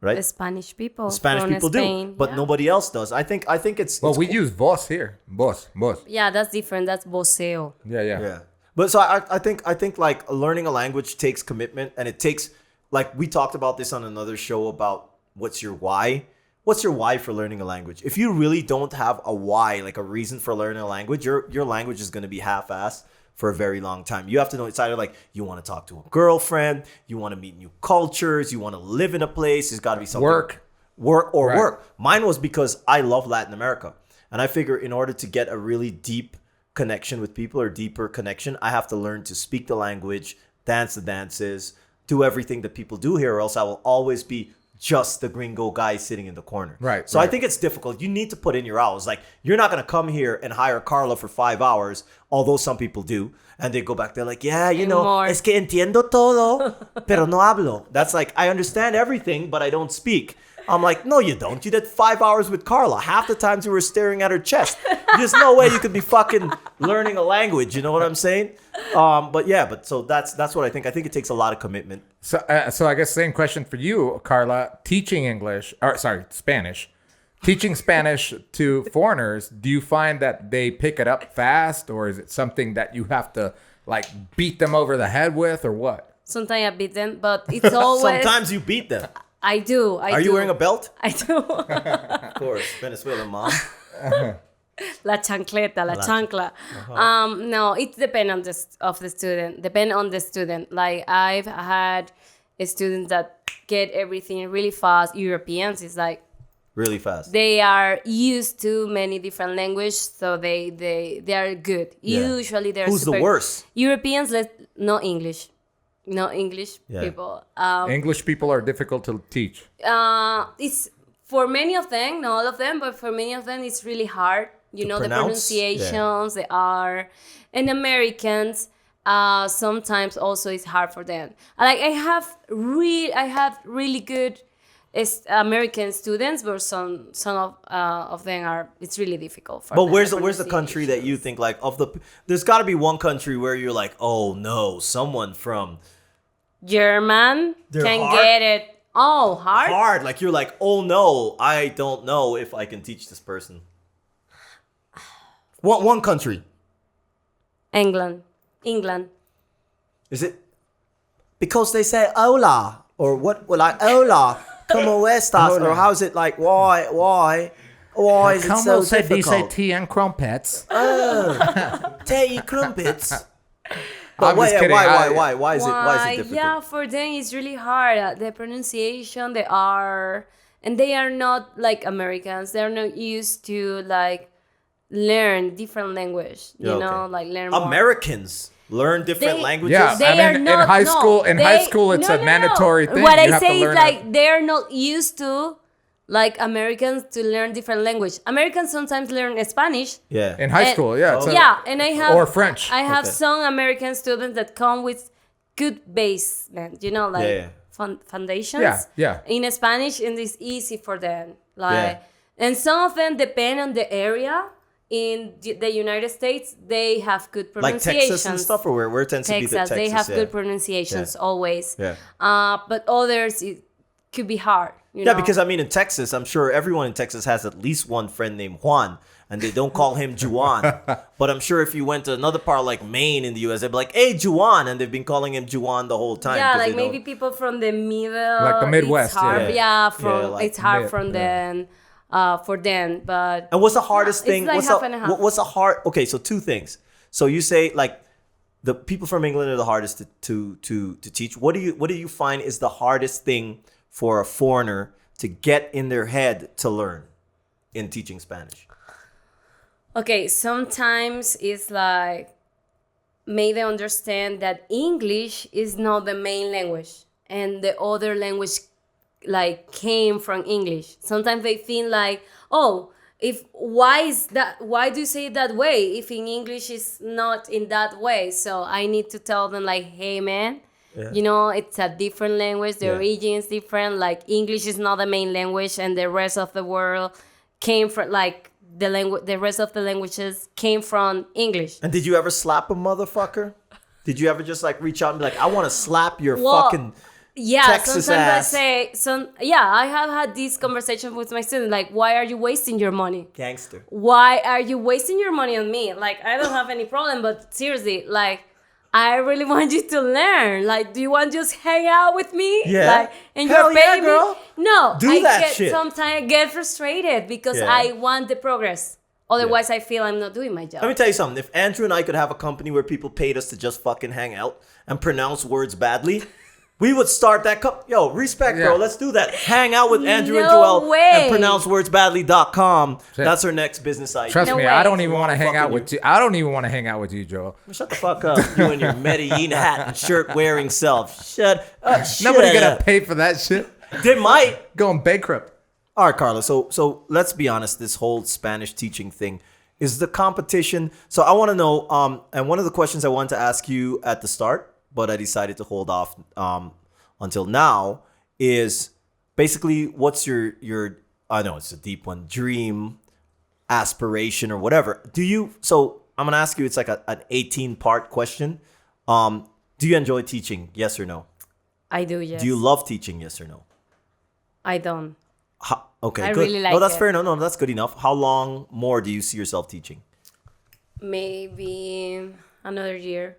right? The Spanish people. Spanish from people Spain, do, but yeah. nobody else does. I think it's. Well, it's we cool. use vos here. Vos. Yeah, that's different. That's voceo. Yeah. Yeah. But so I think like learning a language takes commitment, and it takes, like, we talked about this on another show about what's your why. What's your why for learning a language? If you really don't have a why, like a reason for learning a language, your language is going to be half-assed for a very long time. You have to know, it's either like you want to talk to a girlfriend, you want to meet new cultures, you want to live in a place. There's got to be something. Work. Work. Mine was because I love Latin America. And I figure in order to get a really deep connection with people, or deeper connection, I have to learn to speak the language, dance the dances, do everything that people do here, or else I will always be just the gringo guy sitting in the corner. Right. So I think it's difficult. You need to put in your hours. Like, you're not going to come here and hire Carla for 5 hours, although some people do. And they go back, they're like, yeah, you know, More. es que entiendo todo, pero no hablo. That's like, I understand everything, but I don't speak. I'm like, no, you don't. You did 5 hours with Carla. Half the times you were staring at her chest. There's no way you could be fucking learning a language. You know what I'm saying? But so that's what I think. I think it takes a lot of commitment. So I guess same question for you, Carla. Spanish. Teaching Spanish to foreigners, do you find that they pick it up fast, or is it something that you have to like beat them over the head with, or what? Sometimes I beat them, but it's always. Sometimes you beat them. I do. Are you wearing a belt? I do. Of course, Venezuelan mom. La chancleta, la chancla. No, it depends on the student. Depend on the student. Like, I've had students that get everything really fast. Europeans is like Really fast. they are used to many different languages, so they are good. Yeah. Usually they're Who's the super, worst? Europeans. No English Yeah. people. English people are difficult to teach. It's for many of them, not all of them, but for many of them, it's really hard. You know, the pronounce? pronunciations, they are. And Americans, sometimes also it's hard for them. Like, I have really good American students, but some of them are. It's really difficult for. But them, where's the country that you think, like, there's got to be one country where you're like, oh no, someone from German They're can hard? get it. Oh, hard. hard, like, you're like, oh no, I don't know if I can teach this person. One country. England. Is it because they say hola, or what? Well, like, hola, como estas, or how is it, like, why is it so difficult? tea and crumpets? Tea crumpets. I'm But just kidding. why is it difficult? Yeah, for them it's really hard. The pronunciation, they are not like Americans. They're not used to like learn different language. You know, like learn more. Americans learn different They- languages. Yeah, They I are mean, not, in high no, school, it's they- a mandatory thing. What You I have to say is learn like they're not used to like Americans to learn different language. Americans sometimes learn Spanish. Yeah. in high And- school. Yeah, it's a- Yeah, and I have or French. I have Okay. some American students that come with good basement, you know, like Yeah. foundations. Yeah. In Spanish, and it's easy for them. Like, Yeah. and some of them depend on the area. In the United States, they have good Like pronunciations. Texas and stuff, or where it tends to be the Texas, Texas. they have yeah. good pronunciations always. Yeah. But others, it could be hard. You Yeah, know? because I mean, in Texas, I'm sure everyone in Texas has at least one friend named Juan, and they don't call him Juan. But I'm sure if you went to another part like Maine in the U.S., they'd be like, "Hey, Juan," and they've been calling him Juan the whole time. yeah, 'cause like they maybe don't- people from the middle, Like the Midwest, It's hard, yeah. from Yeah, like it's hard mid, from them. for them. But And what's the hardest it's thing? like half and a half. What's the hard? Okay, so two things. So you say like the people from England are the hardest to teach. What do you find is the hardest thing for a foreigner to get in their head to learn in teaching Spanish? Okay, sometimes it's like make them understand that English is not the main language and the other language like came from English. Sometimes they think like, oh, why do you say it that way if in English is not in that way? So I need to tell them like, hey man, it's a different language, the origin is different, like English is not the main language and the rest of the world came from like the rest of the languages came from English. And did you ever slap a motherfucker? Did you ever just like reach out and be like, I want to slap your fucking Texas sometimes ass? I have had this conversation with my students, like, why are you wasting your money? Gangster. Why are you wasting your money on me? Like, I don't have any problem, but seriously, like, I really want you to learn. Like, do you want to just hang out with me? Yeah. Like, and Hell you're yeah, paying me? girl. No. Do that shit. Sometimes I get frustrated because Yeah. I want the progress. Otherwise, I feel I'm not doing my job. Let me tell you something. If Andrew and I could have a company where people paid us to just fucking hang out and pronounce words badly, we would start that Yo, respect, bro. Yeah. Let's do that. Hang out with Andrew and No Joel way. and pronouncewordsbadly.com. That's our next business idea. Trust No me, way. I don't even want to hang Fucking out with you. I don't even want to hang out with you, Joel. Shut the fuck up. You and your Medellin hat and shirt wearing self. Shut Nobody gonna up. pay for that shit. They might. Going bankrupt. All right, Carla. So let's be honest. This whole Spanish teaching thing is the competition. So I want to know. And one of the questions I wanted to ask you at the start, but I decided to hold off until now, is basically what's your I know it's a deep one, dream, aspiration, or whatever. So I'm gonna ask you. It's like an 18-part question. Do you enjoy teaching? Yes or no? I do, yes. Do you love teaching? Yes or no? I don't. Okay, I good. really like no, that's it. fair. No, that's good enough. How long more do you see yourself teaching? Maybe another year.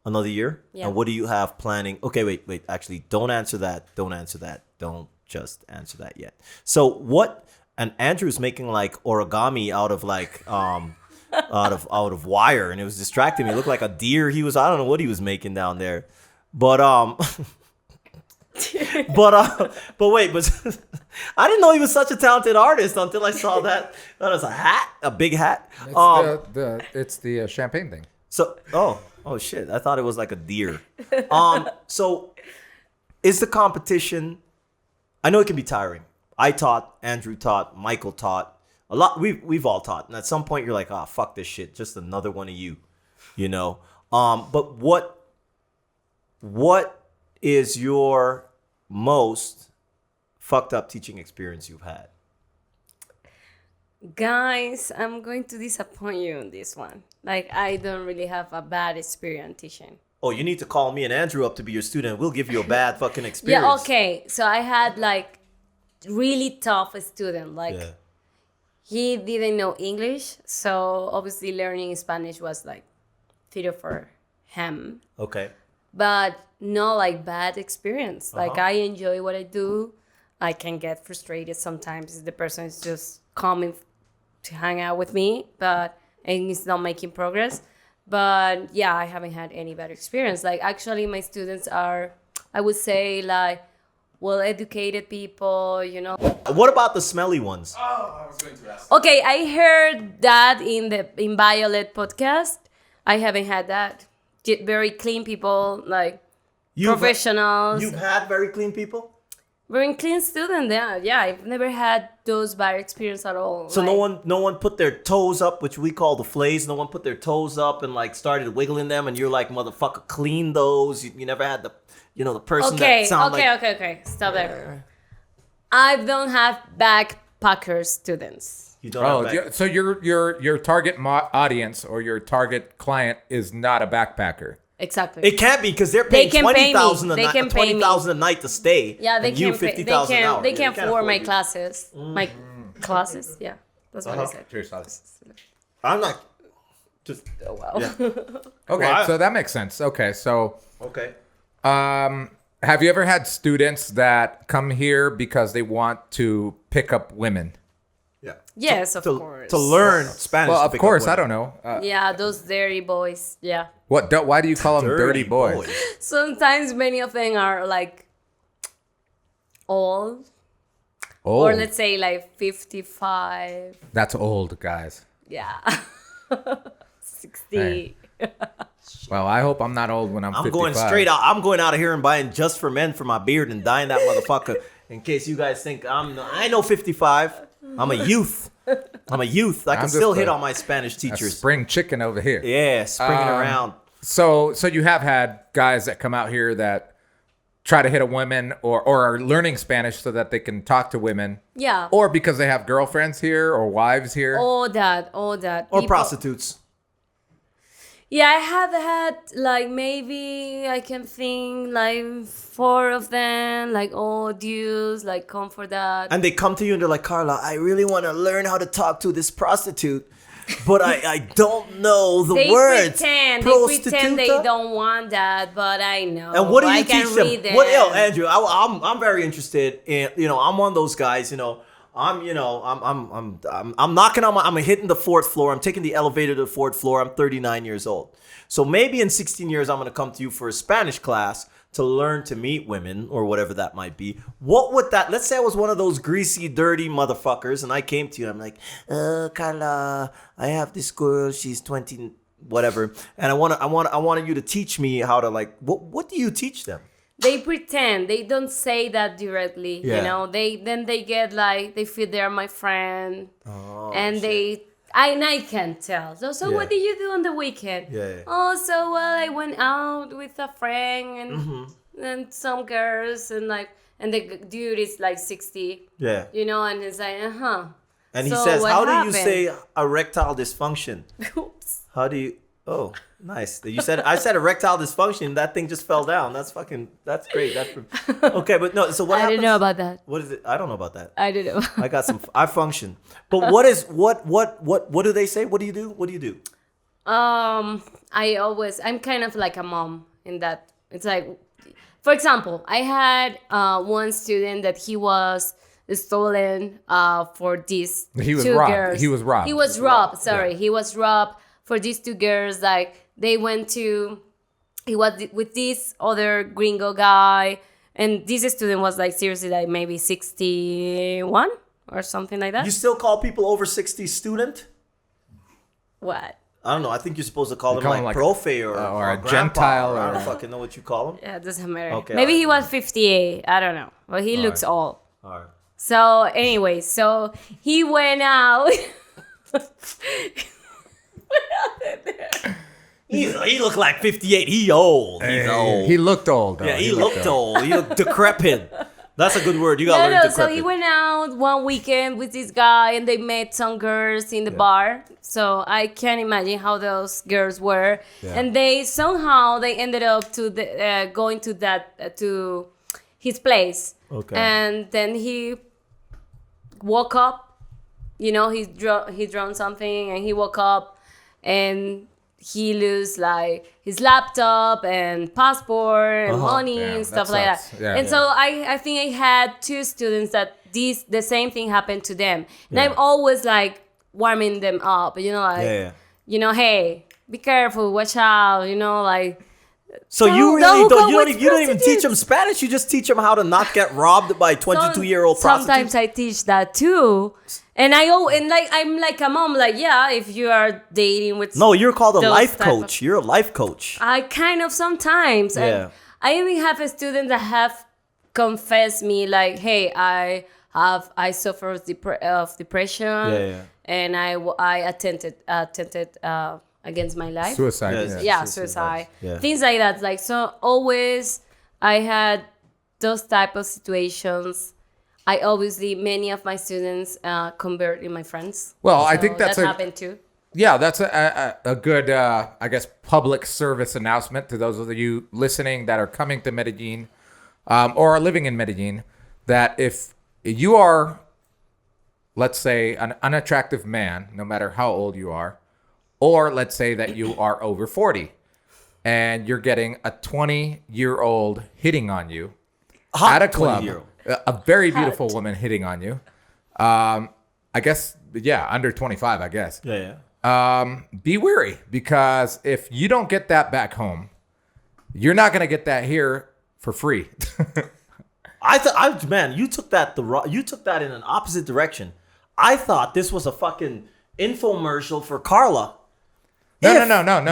Another year? Yeah. And what do you have planning? Okay, wait. Actually, don't answer that. Don't just answer that yet. So what? And Andrew's making like origami out of like out of wire, and it was distracting me. It looked like a deer. I don't know what he was making down there, but but wait, I didn't know he was such a talented artist until I saw that was a hat, a big hat. It's the champagne thing. So oh shit, I thought it was like a deer. So is the competition? I know it can be tiring. I taught, Andrew taught, Michael taught. A lot. We've all taught, and at some point you're like, fuck this shit, just another one of you, But what is your most fucked up teaching experience you've had? Guys, I'm going to disappoint you on this one. Like, I don't really have a bad experience teaching. Oh, you need to call me and Andrew up to be your student. We'll give you a bad fucking experience. Yeah, okay. So I had like really tough student. Like he didn't know English, so obviously learning Spanish was like theater for him. Okay. But not like bad experience. Like I enjoy what I do. I can get frustrated sometimes if the person is just coming to hang out with me, and it's not making progress. But yeah, I haven't had any bad experience. Like actually my students are, I would say, like well-educated people, What about the smelly ones? Oh, I was going to ask. Okay, I heard that in Violet podcast. I haven't had that. Very clean people, like professionals. You've had very clean people? Very clean student, yeah. I've never had those bad experience at all. So no one put their toes up, which we call the flays. No one put their toes up and like started wiggling them, and you're like, motherfucker, clean those. You never had the the person that sound like... Okay. Stop there. I don't have backpacker students. You don't have So your target audience or your target client is not a backpacker. Exactly. It can't be because they're paying $20,000 a night to stay. Yeah, they can pay me. They can afford my classes. My classes, yeah. That's what I said. I'm not just... Oh, wow. Yeah. Okay, so that makes sense. Okay, so Okay. have you ever had students that come here because they want to pick up women? Yeah. Yes, of course. To learn Spanish. Well, to of pick course, up I women. don't know. Yeah, those dirty boys. Yeah. Why do you call them dirty boys? Sometimes many of them are like old, Oh, or let's say like 55. that's old, guys. Yeah. 60. Hey. Well, I hope I'm not old when I'm 55. I'm going straight out. I'm going out of here and buying Just for Men for my beard and dyeing that motherfucker. In case you guys think I know 55. I'm a youth. I can just still hit a- on my Spanish A teachers. spring chicken over here. Yeah, springing around. So you have had guys that come out here that try to hit a woman or are learning Spanish so that they can talk to women, Yeah. or because they have girlfriends here or wives here. All that. Or People- prostitutes. Yeah, I have had like maybe I can think like 4 of them, like old dudes, like come for that. And they come to you and they're like, Carla, I really want to learn how to talk to this prostitute, but I don't know the They words. pretend Prostituta? they don't want that, but I know. And what do you I teach can them? read them. What else, Andrew? I'm very interested in. I'm one of those guys. I'm knocking on I'm hitting the 4th floor. I'm taking the elevator to the 4th floor. I'm 39 years old. So maybe in 16 years I'm gonna come to you for a Spanish class to learn to meet women or whatever that might be. What would that? Let's say I was one of those greasy, dirty motherfuckers, and I came to you. And I'm like, Carla, I have this girl. She's 20, whatever, and I wanted you to teach me how to like. What do you teach them? They pretend. They don't say that directly. Yeah. You know. They get like they feel they're my friend, Oh, and shit. I can tell. So Yeah. what did you do on the weekend? Yeah. Oh, so well, I went out with a friend and some girls and the dude is like 60. Yeah. You know, and it's like And he So says, what how do you happened? say erectile dysfunction? Oops. How do you? Oh, nice. I said erectile dysfunction. That thing just fell down. That's great. Okay, but no. So what I happens? didn't know about that. What is it? I don't know about that. I didn't know. I function. But what do they say? What do you do? What do you do? I'm kind of like a mom in that. It's like, for example, I had one student that he was stolen for these He was two robbed. girls. He was robbed. He was robbed. Sorry, he was robbed for these 2 girls. Like they went to, he was with this other gringo guy, and this student was like seriously like maybe 61 or something like that. You still call people over 60 student? What? I don't know. I think you're supposed to call them call like them like profe or a grandpa, Gentile I or- don't fucking know what you call them. Yeah, it doesn't matter. Okay, Maybe he alright. was 58. I don't know. But he looks old. All right. So anyway, so he went out. He looked like 58. He old. He's old. He looked old. Though. Yeah, he looked old. He looked decrepit. That's a good word. You gotta learn decrepit. So he went out one weekend with this guy and they met some girls in the bar. So I can't imagine how those girls were. Yeah. And they ended up going to that to his place. Okay. And then he woke up, he drunk something and he woke up and he lose like his laptop and passport and money Damn, and stuff that like that. sucks. Yeah. And so I think I had 2 students that the same thing happened to them. And Yeah. I'm always like warming them up, hey, be careful, watch out, like. So you Don't really hook up don't. with You don't even teach prostitutes. them Spanish. You just teach them how to not get robbed by 22-year-old prostitutes. Sometimes I teach that too, and I'm like a mom. Like, yeah, if you are dating with No, you're called a those life type of- coach. You're a life coach. I kind of sometimes. Yeah. And I even have a student that have confessed me like, hey, I suffer of depression, and I attempted against my life. Suicide. Yes. Yeah. Suicide. Yeah. Things like that. Like, so always I had those type of situations. Many of my students convert in my friends. Well, I So think that's that happened too. Yeah, that's a good, I guess, public service announcement to those of you listening that are coming to Medellin or are living in Medellin, that if you are, let's say, an unattractive man, no matter how old you are, or let's say that you are over 40 and you're getting a 20-year-old hitting on you Hot at a club, 20-year-old. a very beautiful woman hitting on you, I guess, yeah, under 25, I guess. Yeah. Be wary, because if you don't get that back home, you're not going to get that here for free. Man, you took that in an opposite direction. I thought this was a fucking infomercial for Carla. No.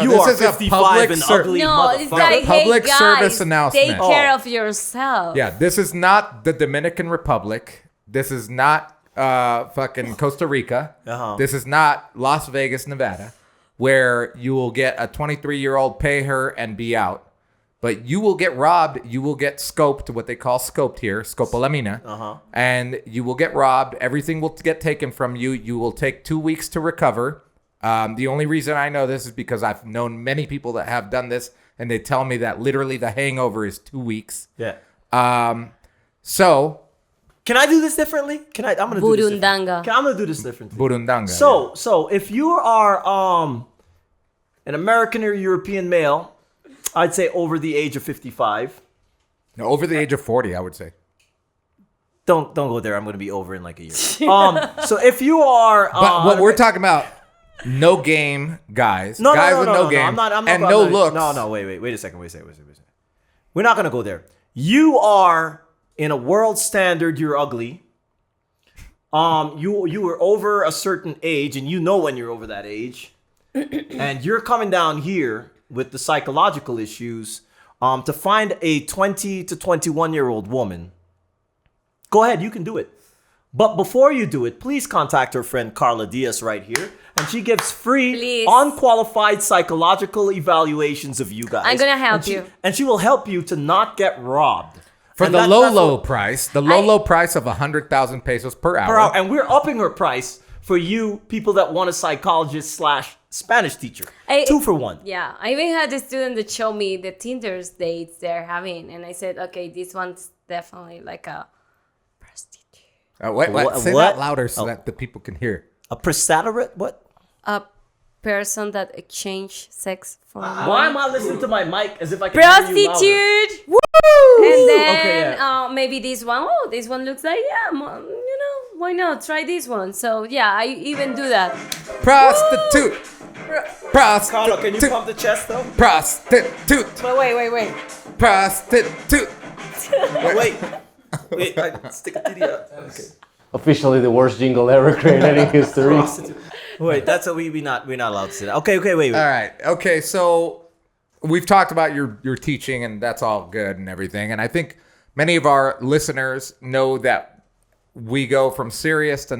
You This are is a 55 public and ugly No, it's motherfucker. like, Public hey guys, service announcement. take care of yourself. Yeah, this is not the Dominican Republic. This is not fucking Costa Rica. Uh-huh. This is not Las Vegas, Nevada, where you will get a 23-year-old pay her and be out. But you will get robbed. You will get scoped, what they call scoped here, scopolamina. And you will get robbed. Everything will get taken from you. You will take 2 weeks to recover. The only reason I know this is because I've known many people that have done this, and they tell me that literally the hangover is 2 weeks. Yeah. So, Can I do this differently? I'm gonna do this differently. Burundanga. I'm gonna do this differently. burundanga. So if you are an American or European male, I'd say over the age of 55. No, over the age of 40, I would say. Don't go there. I'm gonna be over in like a year. So if you are, But what we're talking about, no game guys. no, guys no, with no, no, no, game. I'm not, and no looks. No, wait a second. We're not gonna go there. You are in a world standard. You're ugly. You were over a certain age, and you know when you're over that age, and you're coming down here with the psychological issues to find a 20 to 21-year-old woman. Go ahead, you can do it. But before you do it, please contact our friend Carla Diaz right here. And she gives free, Please. unqualified psychological evaluations of you guys. I'm gonna help And she- you. And she will help you to not get robbed. For And the that's low what- price, the low price of 100,000 pesos per hour. per hour. And we're upping her price for you people that want a psychologist / Spanish teacher. 2 for 1. Yeah, I even had a student that showed me the Tinder's dates they're having, and I said, okay, this one's definitely like a prostitute. Wait, say What? that louder so that the people can hear. A prostaterate? What? A person that exchange sex for Why am I listening to my mic as if I can hear you louder? prostitute. Woo! And then Okay, yeah. maybe this one. Oh, this one looks like why not try this one? So yeah, I even do that. Prostitute. Prostitute. Carla, can you pump the chest though? Prostitute. But wait. Prostitute. Wait, I stick a titty out. Okay. Officially the worst jingle ever created in history. Prostitute. Wait, that's what we're not allowed to say that. Okay, wait. All right. Okay, so we've talked about your teaching, and that's all good and everything. And I think many of our listeners know that we go from serious to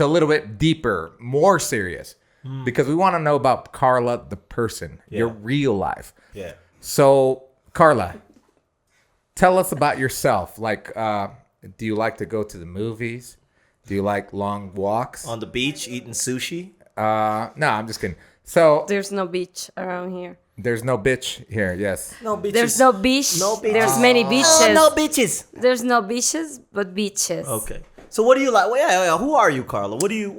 a little bit deeper, more serious, because we want to know about Carla, the person, your real life. Yeah. So, Carla, tell us about yourself. Like, do you like to go to the movies? Do you like long walks? On the beach eating sushi? No, I'm just kidding. So, There's no beach around here. there's no bitch here, yes. No beaches. There's no beach. No beaches. There's many beaches. Oh, no beaches. There's no beaches, but beaches. Okay. So what do you like? Well, yeah. Who are you, Carla? What do you?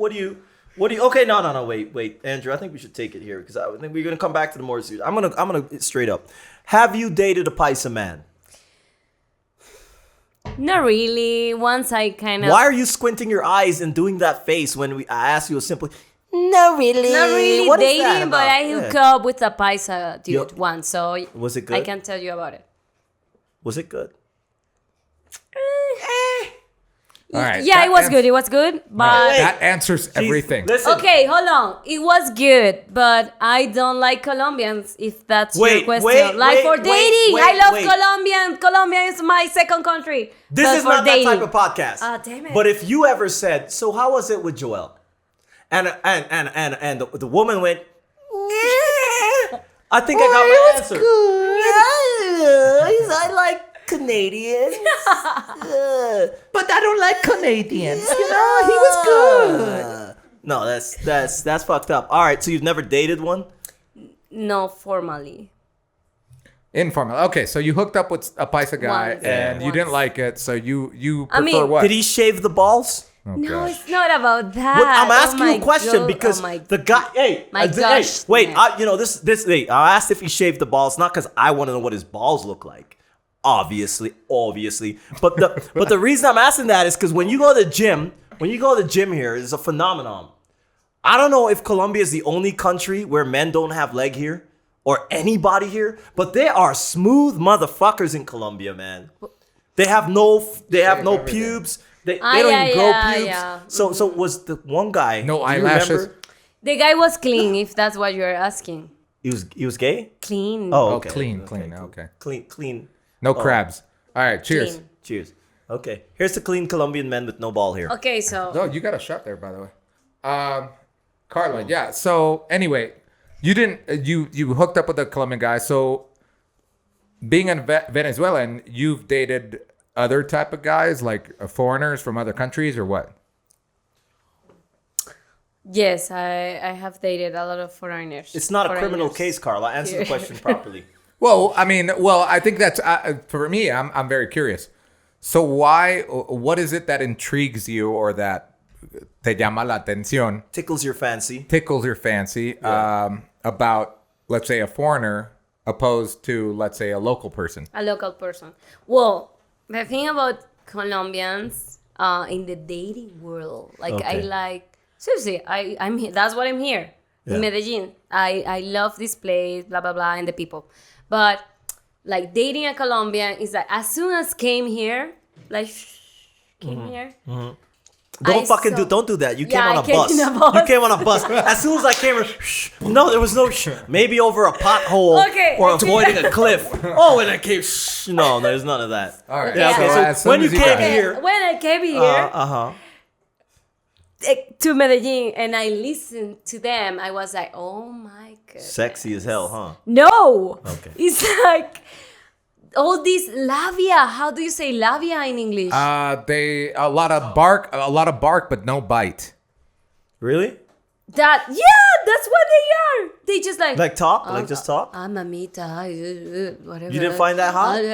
Okay, no. Wait, Andrew. I think we should take it here because I think we're gonna come back to the more serious. I'm gonna straight up. Have you dated a paisa man? Not really. Once I kind of. Why are you squinting your eyes and doing that face when I ask you a simple? Not really. Not really What is that dating, but about? I hooked up with a paisa dude Yo- once, so Was it good? I can tell you about it. Was it good? All right. Yeah, that it was ans- good. It was good, but All right, that answers everything. Listen. okay, hold on. It was good, but I don't like Colombians. If that's your Wait, question, wait, for wait, dating, wait, I love wait. Colombia. Colombia is my second country. This but is for not dating, that type of podcast. Ah, damn it. But if you ever said, "So how was it with Joel?" and the woman went, I think I got my answer. I like Canadians. But I don't like Canadians. You know, he was good. No, that's fucked up. All right, so you've never dated one? No, formally. Informal. Okay, so you hooked up with a paisa guy Once. and you Once. didn't like it, so you I prefer mean, what? Did he shave the balls? Oh, No, gosh. it's not about that. Well, I'm asking Oh you a my question God. because Oh my the guy. Hey, My hey, gosh, wait. man. Wait. I asked if he shaved the balls, not because I want to know what his balls look like. Obviously. But the reason I'm asking that is because when you go to the gym, when you go to the gym here, it's a phenomenon. I don't know if Colombia is the only country where men don't have leg here or anybody here, but they are smooth motherfuckers in Colombia, man. They have no pubes. They don't even grow pubes. Yeah. So was the one guy? No do you eyelashes. remember? The guy was clean, if that's what you're asking. He was gay. Clean. Oh, Oh, okay. clean. cool. Okay. Clean. No crabs. All right, cheers. Clean. Cheers. Okay, here's the clean Colombian men with no ball here. Okay, so No, you got a shot there, by the way. Carla, yeah. So anyway, you didn't you hooked up with a Colombian guy. So being a Venezuelan, you've dated other type of guys, like foreigners from other countries, or what? yes, I have dated a lot of foreigners. It's not a criminal Foreigners. case, Carla. Answer the question properly. Well, I mean, I think that's for me. I'm very curious. So why? What is it that intrigues you, or that te llama la atención, Tickles your fancy. tickles your fancy about, let's say, a foreigner opposed to, let's say, a local person? A local person. Well, the thing about Colombians in the dating world, like Okay. I like seriously, I'm here. That's what I'm here Yeah. in Medellin. I love this place, blah blah blah, and the people. But like dating a Colombian is like as soon as came here, like came here. Don't do that. You came Yeah, on I a came bus. in a bus. You came on a bus. As soon as I came, no, there was no maybe over a pothole Okay, or okay. avoiding a cliff. Oh, and I came. No, there's none of that. All right. Yeah, okay, so as soon when you as came got here, When I came here uh-huh. to Medellin and I listened to them, I was like, oh my god. Sexy as hell, huh? No. Okay. It's like all this labia. How do you say labia in English? They a lot of bark, but no bite. Really? That's what they are. They just Like talk? Like just talk? Mamita, whatever. You didn't find that hot? You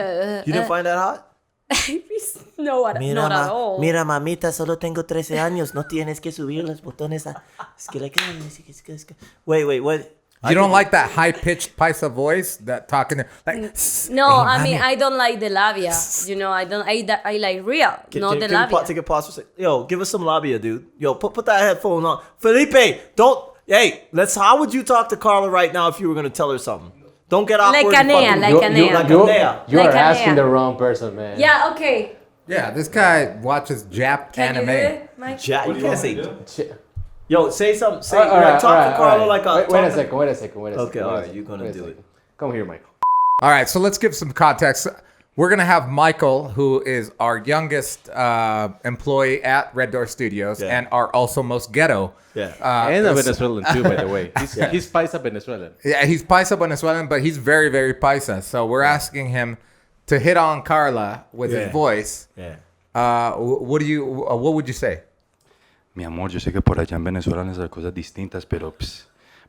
You didn't find that hot? No, not at all. Mira, mamita, solo tengo 13 años. No tienes que subir los botones. Es que Wait, what? You don't like that high pitched paisa voice that talking like. No, I mean I don't like the labia. You know, I don't. I like real, not the labia. Take a pause for a second. Yo, give us some labia, dude. Yo, put that headphone on. Felipe, don't. Hey, how would you talk to Carla right now if you were gonna tell her something? Don't get awkward. Like and canea, fucking- like You- canea. like You, canea. you are Like a asking man. the wrong person, man. Yeah. Okay. Yeah, this guy watches Jap Can you anime. do it, Mike? You can't say. Shit. Yo, say something. Say. All right, talk all to right, Carla all right. like a. Wait a talk- second. Wait a second. Okay, all right, Wait a you're gonna second. do Wait a it. second. Come here, Michael. All right, so let's give some context. We're gonna have Michael, who is our youngest employee at Red Door Studios, Yeah. and our also most ghetto. Yeah. And a Venezuelan too, by the way. He's paisa Venezuelan. Yeah, he's paisa Venezuelan, but he's very, very paisa. So we're asking him to hit on Carla with Yeah. his voice. Yeah. What would you say? Mi amor, yo sé que por allá en Venezuela las cosas distintas, pero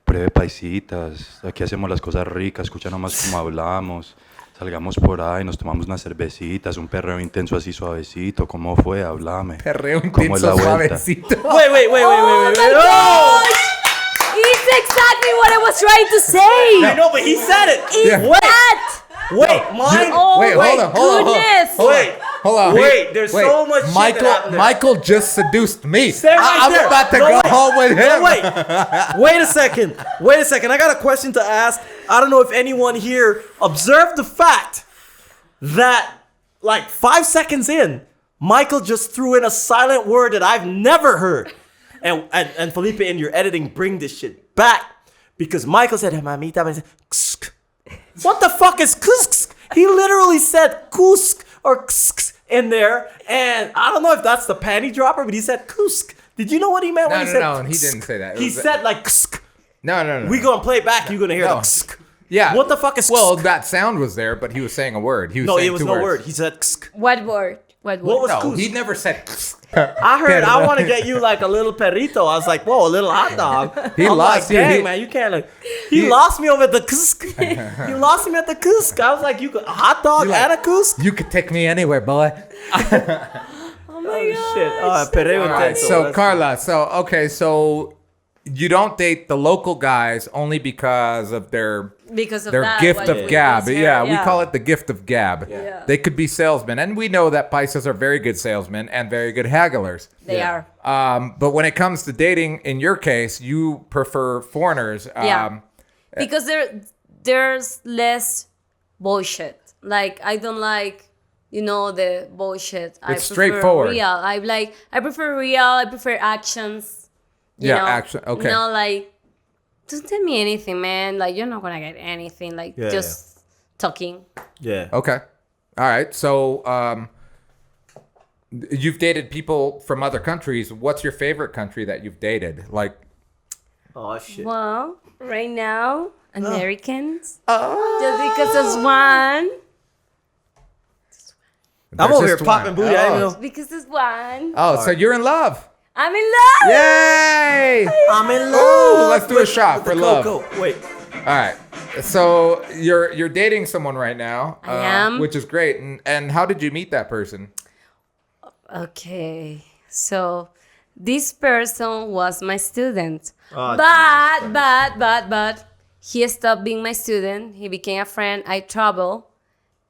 breve paisitas, aquí hacemos las cosas ricas, escucha nomás cómo hablamos, salgamos por ahí, nos tomamos unas cervecitas, un perreo intenso así suavecito, ¿cómo fue? Háblame. Perreo ¿Cómo es la intenso vuelta? suavecito. Wait. Oh my Oh! gosh! It's exactly what I was trying to say. I know, but he said it. It's Wait. that. Wait, mine. Oh Wait, my hold on. goodness. Hold on. Wait, there's so much shit that happened there. Michael just seduced me. Stay right I'm there. about to No, go wait. home with him. No, wait a second. I got a question to ask. I don't know if anyone here observed the fact that, like 5 seconds in, Michael just threw in a silent word that I've never heard. And Felipe, in your editing, bring this shit back. Because Michael said, mamita, and I said, ksk. What the fuck is kusk? He literally said kusk or ksk in there. And I don't know if that's the panty dropper, but he said kusk. Did you know what he meant when he said No, he ksk? didn't say that. It He was- said like ksk. No. We gonna play it back. You're gonna hear No. the ksk. Yeah. What the fuck is Well, ksk? that sound was there, but he was saying a word. He was No, saying it was two no words. word. He said ksk. What word? What What word? was No, kusk? he never said. I heard. I want to get you like a little perrito. I was like, whoa, a little hot dog. He I'm lost like, you. dang, He- man, you can't. Like, he lost me over at the kusk. He lost me at the kusk. I was like, you could a hot dog You like- and a kusk. You could take me anywhere, boy. Oh my god. Shit. Perreo All right, intenso. so That's- Carla, so you don't date the local guys only because of their that, gift what of you gab. consider, Yeah, we call it the gift of gab. Yeah. They could be salesmen, and we know that paisas are very good salesmen and very good hagglers. They are. But when it comes to dating, in your case, you prefer foreigners. Because there's less bullshit. Like, I don't like, the bullshit. I prefer straightforward. Real. I prefer real. I prefer actions. You know? Action. Okay. Like, don't tell me anything, man. Like, you're not gonna get anything. Like, just talking. Yeah. Okay. All right. So, you've dated people from other countries. What's your favorite country that you've dated? Like, Oh shit. Well, right now, Americans. Just because there's one. I'm there's over here just popping one. booty. I didn't know. Because there's one. Oh, so you're in love. I'm in love. Yay! I'm in Ooh, love. let's do a shot for the love. cocoa. Wait. All right. So you're dating someone right now. I am. Which is great. And how did you meet that person? Okay. So this person was my student. Oh, but he stopped being my student. He became a friend. I traveled.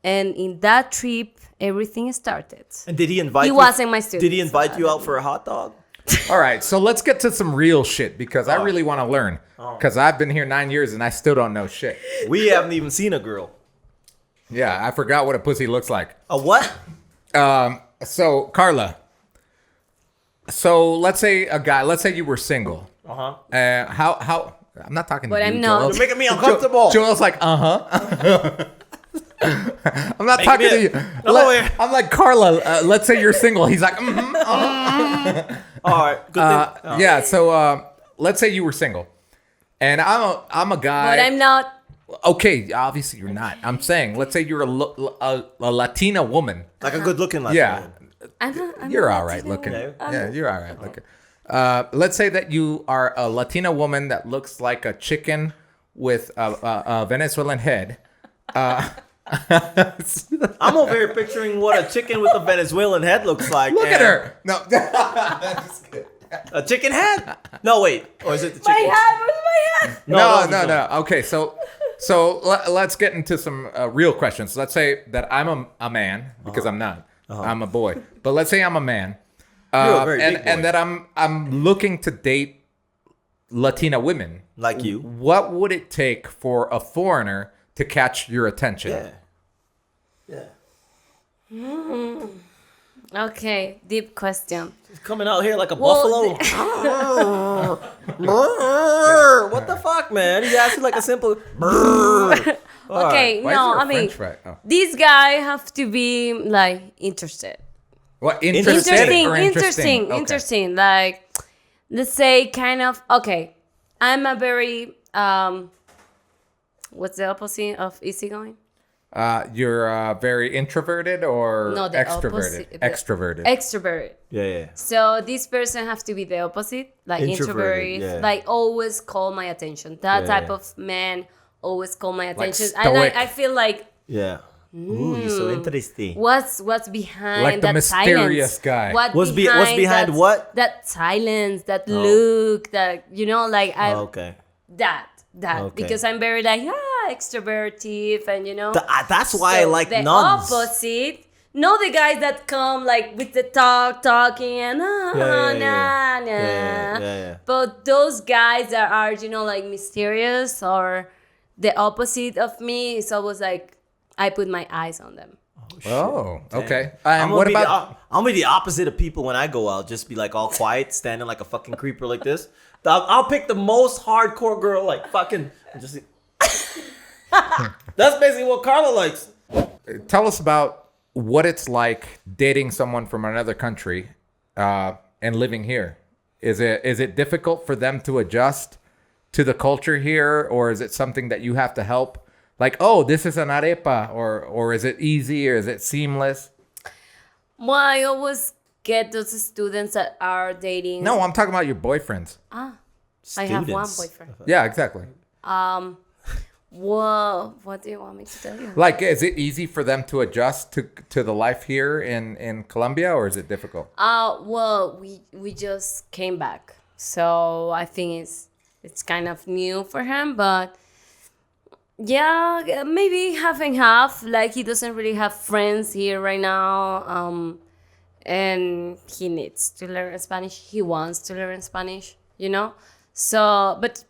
And in that trip, everything started. And did he invite He you? wasn't my student. Did he invite you out for a hot dog? All right. So let's get to some real shit because I really want to learn. Because I've been here 9 years and I still don't know shit. We haven't even seen a girl. Yeah, I forgot what a pussy looks like. A what? So Carla. So let's say you were single. How I'm not talking But to you. I'm not. Joel. You're making me uncomfortable. Joel's like, I'm not talking me to you. No, I'm like, Carla, let's say you're single. He's like, All right. Good thing. yeah. So let's say you were single, and I'm a guy. But I'm not. Okay, obviously you're not. I'm saying, let's say you're a Latina woman. Like a good looking Yeah, I'm you're not all right Latino. looking. Okay. Yeah, you're all right looking. Let's say that you are a Latina woman that looks like a chicken with a Venezuelan head. I'm over here picturing what a chicken with a Venezuelan head looks like. Look at her. No, just kidding. A chicken head? No, wait. Or is it the My chicken? head was my head. No. Okay, so let's get into some real questions. Let's say that I'm a man because I'm not. I'm a boy. But let's say I'm a man. You're a very big boy. And that I'm looking to date Latina women. Like you. What would it take for a foreigner to catch your attention? Yeah. Okay, deep question. He's coming out here like a Well, buffalo. What the fuck, man? He's asking like a simple. Okay, Why is no, there a I mean, French fry? Oh. this guy have to be like interested. What Interesting or Interesting. Okay. Like, let's say kind of, okay, I'm a very, what's the opposite of easygoing? You're very introverted or No, the extroverted? opposite. Extroverted. Extrovert. Yeah. So this person have to be the opposite, like Introverted, introverted, yeah. like always call my attention. That Yeah, type yeah. of man always call my attention. And stoic. I feel like Yeah. Ooh, you're so interesting. what's behind Like the that mysterious silence? guy. What's behind that, what? That silence, that look, that like I Okay. that Okay. because I'm very like extroverted and That's why I So like the nuns. opposite. No, the guys that come like with the talking and Yeah. But those guys that are like mysterious or the opposite of me, it's always like I put my eyes on them. Oh, okay. I'm And gonna what be about? I'm gonna be the opposite of people when I go out. Just be like all quiet, standing like a fucking creeper like this. I'll pick the most hardcore girl, like fucking. Just. That's basically what Carla likes. Tell us about what it's like dating someone from another country and living here. Is it difficult for them to adjust to the culture here, or is it something that you have to help? Like, oh, this is an arepa, or is it easy, or is it seamless? Well, I always get those students that are dating. No, I'm talking about your boyfriends. I have one Students. boyfriend. Yeah, exactly. Whoa, what do you want me to tell you? Like, is it easy for them to adjust to the life here in Colombia, or is it difficult? Well, we just came back So I think it's kind of new for him, but yeah, maybe half and half. Like he doesn't really have friends here right now, and he needs to learn Spanish. He wants to learn Spanish, you know. So, but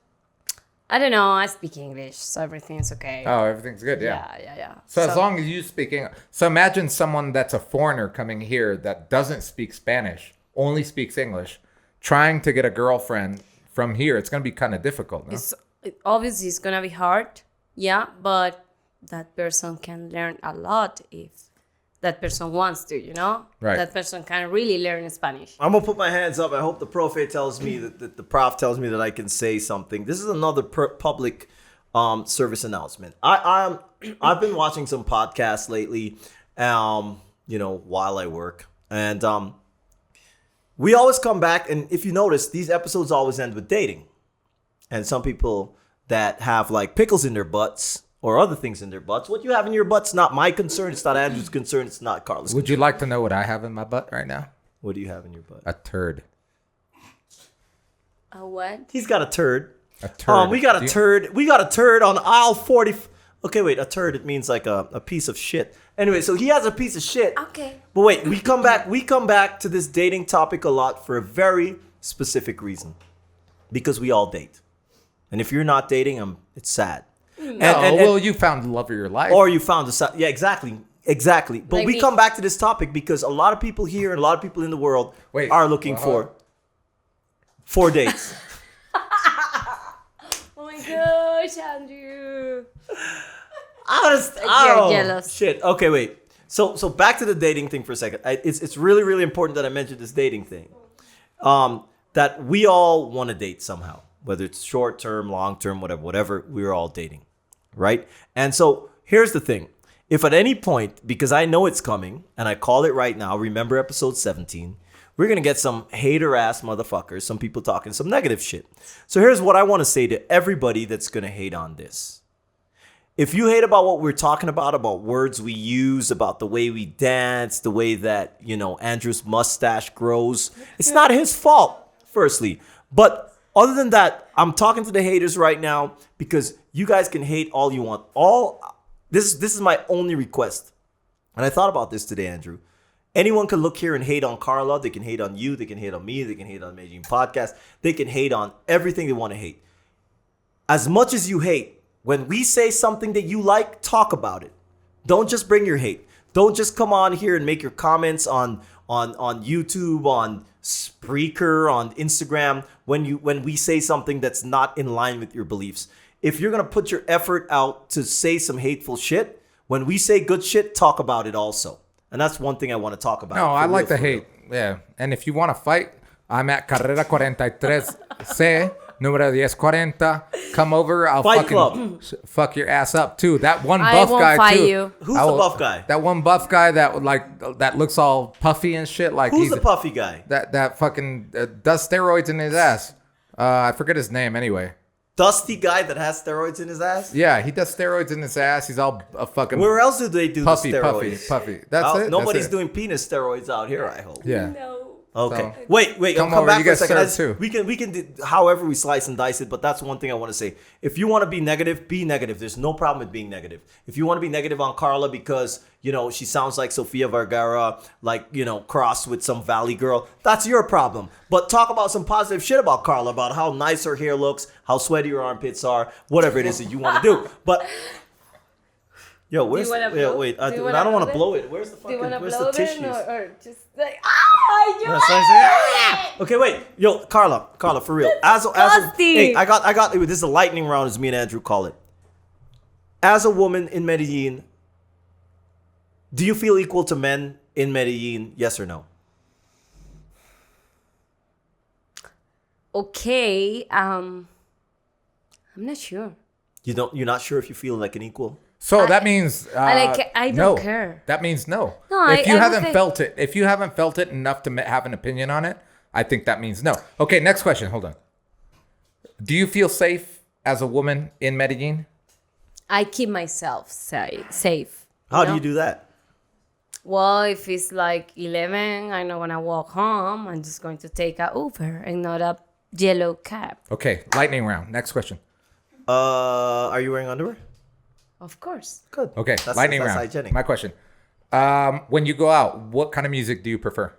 I don't know. I speak English, so everything's okay. Oh, everything's good. Yeah. Yeah. So as long as you speak English. So imagine someone that's a foreigner coming here that doesn't speak Spanish, only speaks English, trying to get a girlfriend from here. It's going to be kind of difficult. No? Obviously it's gonna be hard, yeah, but that person can learn a lot if that person wants to, you know. Right. That person can really learn Spanish. I'm gonna put my hands up. I hope the profe tells me that the prof tells me that I can say something. This is another public service announcement. I've been watching some podcasts lately, while I work, and we always come back, and if you notice, these episodes always end with dating, and some people that have like pickles in their butts or other things in their butts. What you have in your butt's not my concern. It's not Andrew's concern. It's not Carla's Would you like to know what I have in my butt right now? What do you have in your butt? A turd. A what? He's got a turd. A turd. We got a turd. We got a turd on aisle 40. Okay, wait. A turd, it means like a piece of shit. Anyway, so he has a piece of shit. Okay. But wait, we come back to this dating topic a lot for a very specific reason. Because we all date. And if you're not dating, it's sad. You found the love of your life. Or you found yeah, exactly. But Like we me. come back to this topic because a lot of people here and a lot of people in the world are looking for 4 dates. Oh my gosh, Andrew. Oh, jealous. shit. Okay, wait. So back to the dating thing for a second. It's really, really important that I mentioned this dating thing. That we all want to date somehow. Whether it's short term, long term, whatever, we're all dating. Right? And so here's the thing. If at any point, because I know it's coming, and I call it right now, remember episode 17, we're going to get some hater-ass motherfuckers, some people talking some negative shit. So here's what I want to say to everybody that's going to hate on this. If you hate about what we're talking about words we use, about the way we dance, the way that, Andrew's mustache grows, it's not his fault, firstly. But other than that, I'm talking to the haters right now because you guys can hate all you want. This is my only request. And I thought about this today, Andrew. Anyone can look here and hate on Carla. They can hate on you. They can hate on me. They can hate on Medellin Podcast. They can hate on everything they want to hate. As much as you hate, when we say something that you like, talk about it. Don't just bring your hate. Don't just come on here and make your comments on YouTube, on Spreaker, on Instagram when we say something that's not in line with your beliefs. If you're going to put your effort out to say some hateful shit, when we say good shit, talk about it also. And that's one thing I want to talk about. No, I like the for real. hate. Yeah. And if you want to fight, I'm at Carrera 43C, número 1040. Come over. I'll Fight fucking club. fuck your ass up too. That one I buff won't guy fight too. you. Who's the buff guy? That one buff guy that looks all puffy and shit. Like Who's he's the puffy guy? that fucking does steroids in his ass. I forget his name anyway. Dusty guy that has steroids in his ass? Yeah, he does steroids in his ass. He's all a fucking Where else do they do puffy, the steroids? puffy. That's it. Nobody's That's it. doing penis steroids out here, I hope. Yeah. No. Okay. So- Wait. Come Come over, back you for a get second. served, too. We can do however we slice and dice it, but that's one thing I want to say. If you want to be negative, be negative. There's no problem with being negative. If you want to be negative on Carla because, she sounds like Sofia Vergara, like, crossed with some valley girl, that's your problem. But talk about some positive shit about Carla, about how nice her hair looks, how sweaty her armpits are, whatever it is that you want to do. But yo, where's wanna yeah, blow? wait, I Do you don't wanna want to blow blow it. Where's the Do you want to where's blow the them tissues? or just like, ah, That's what I say. Okay, wait. Yo, Carla, for real. As a disgusting. hey, I got this is a lightning round, as me and Andrew call it. As a woman in Medellin, do you feel equal to men in Medellin? Yes or no? Okay, I'm not sure. You're not sure if you feel like an equal? So that means I no. don't care. That means no. No, if you I haven't don't felt it enough to have an opinion on it, I think that means no. Okay, next question. Hold on. Do you feel safe as a woman in Medellin? I keep myself safe. How do know? you do that? Well, if it's like 11, I'm not gonna walk home. I'm just going to take a Uber and not a Yellow cap. Okay, lightning round. Next question. Are you wearing underwear? Of course. Good. Okay, That's lightning round. hygienic. My question. When you go out, what kind of music do you prefer?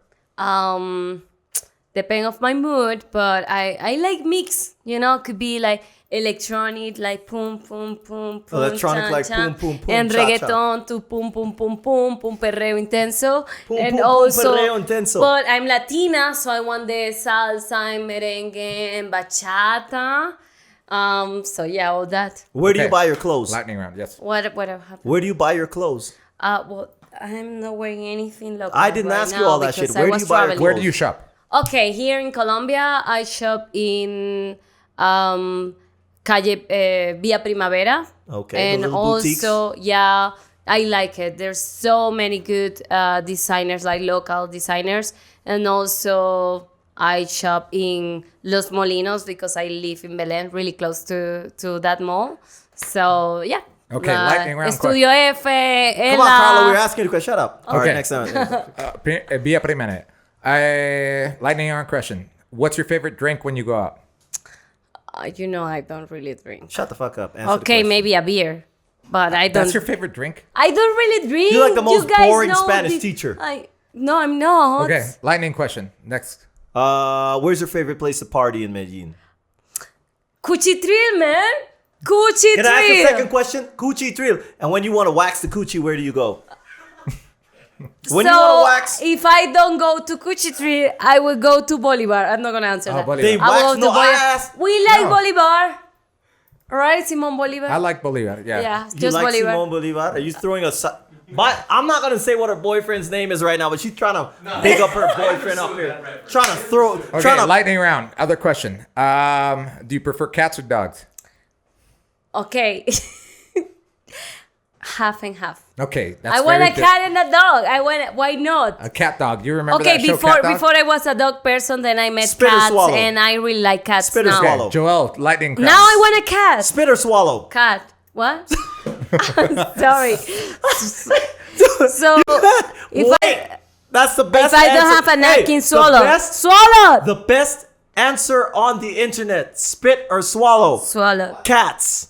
Depend of my mood, but I like mix. You know, could be like electronic, like pum pum pum pum. Electronic, chan, like chan, pum, pum, pum, and cha, cha. reggaeton to pum pum pum pum pum perreo intenso. Pum, and pum, pum, also, perreo intenso. but I'm Latina, so I want the salsa and merengue and bachata. So yeah, all that. Where do you Okay. buy your clothes? Lightning round. Yes. What happened? Where do you buy your clothes? Well, I'm not wearing anything local. I didn't right ask you now all that shit. because I Where do was you buy your traveling. Where do you shop? Okay, here in Colombia, I shop in Calle Via Primavera. Okay, And the little boutiques. also, yeah, I like it. There's so many good designers, like local designers. And also, I shop in Los Molinos because I live in Belén, really close to that mall. So, yeah. Okay, lightning round Estudio F, Come Ella. on, Carla, we're asking you a question. Shut up. All right, Okay. next time. Via primera. Lightning round question. What's your favorite drink when you go out? You know, I don't really drink. Shut the fuck up. Answer the Okay, question. maybe a beer. But I don't. That's your favorite drink? I don't really drink. You're like the most You guys boring know Spanish teacher. No, I'm not. Okay, lightning question. Next. Where's your favorite place to party in Medellin? Cuchitril, man. Cuchitril. Can I ask a second question? Coochie trill. And when you want to wax the coochie, where do you go? When you want to wax, if I don't go to Cuchitril, I will go to Bolivar. I'm not gonna answer that. Bolivar. they I will wax go no to Bolivar. ass. We like No. Bolivar. Right, Simon Bolivar? I like Bolivar. Yeah. Yeah, You just like Bolivar. Simone Bolivar? Are you throwing a... But I'm not going to say what her boyfriend's name is right now, but she's trying to pick up her boyfriend up here. Trying to throw... Okay, trying to, lightning round. Other question. Do you prefer cats or dogs? Okay. Half and half. Okay, that's I want very a cat and a dog. Why not? A cat dog. You remember Okay, that show, Cat Dog? before I was a dog person, then I met Spit or cats, swallow? and I really like cats Spit or now. swallow? Okay, Joel, lightning round. Now I want a cat. spit or swallow? Cat. What? Sorry. So That's the best if I don't answer. have a napkin, Hey, swallow. The best, Swallow. the best answer on the internet. Spit or swallow? Swallow. Cats.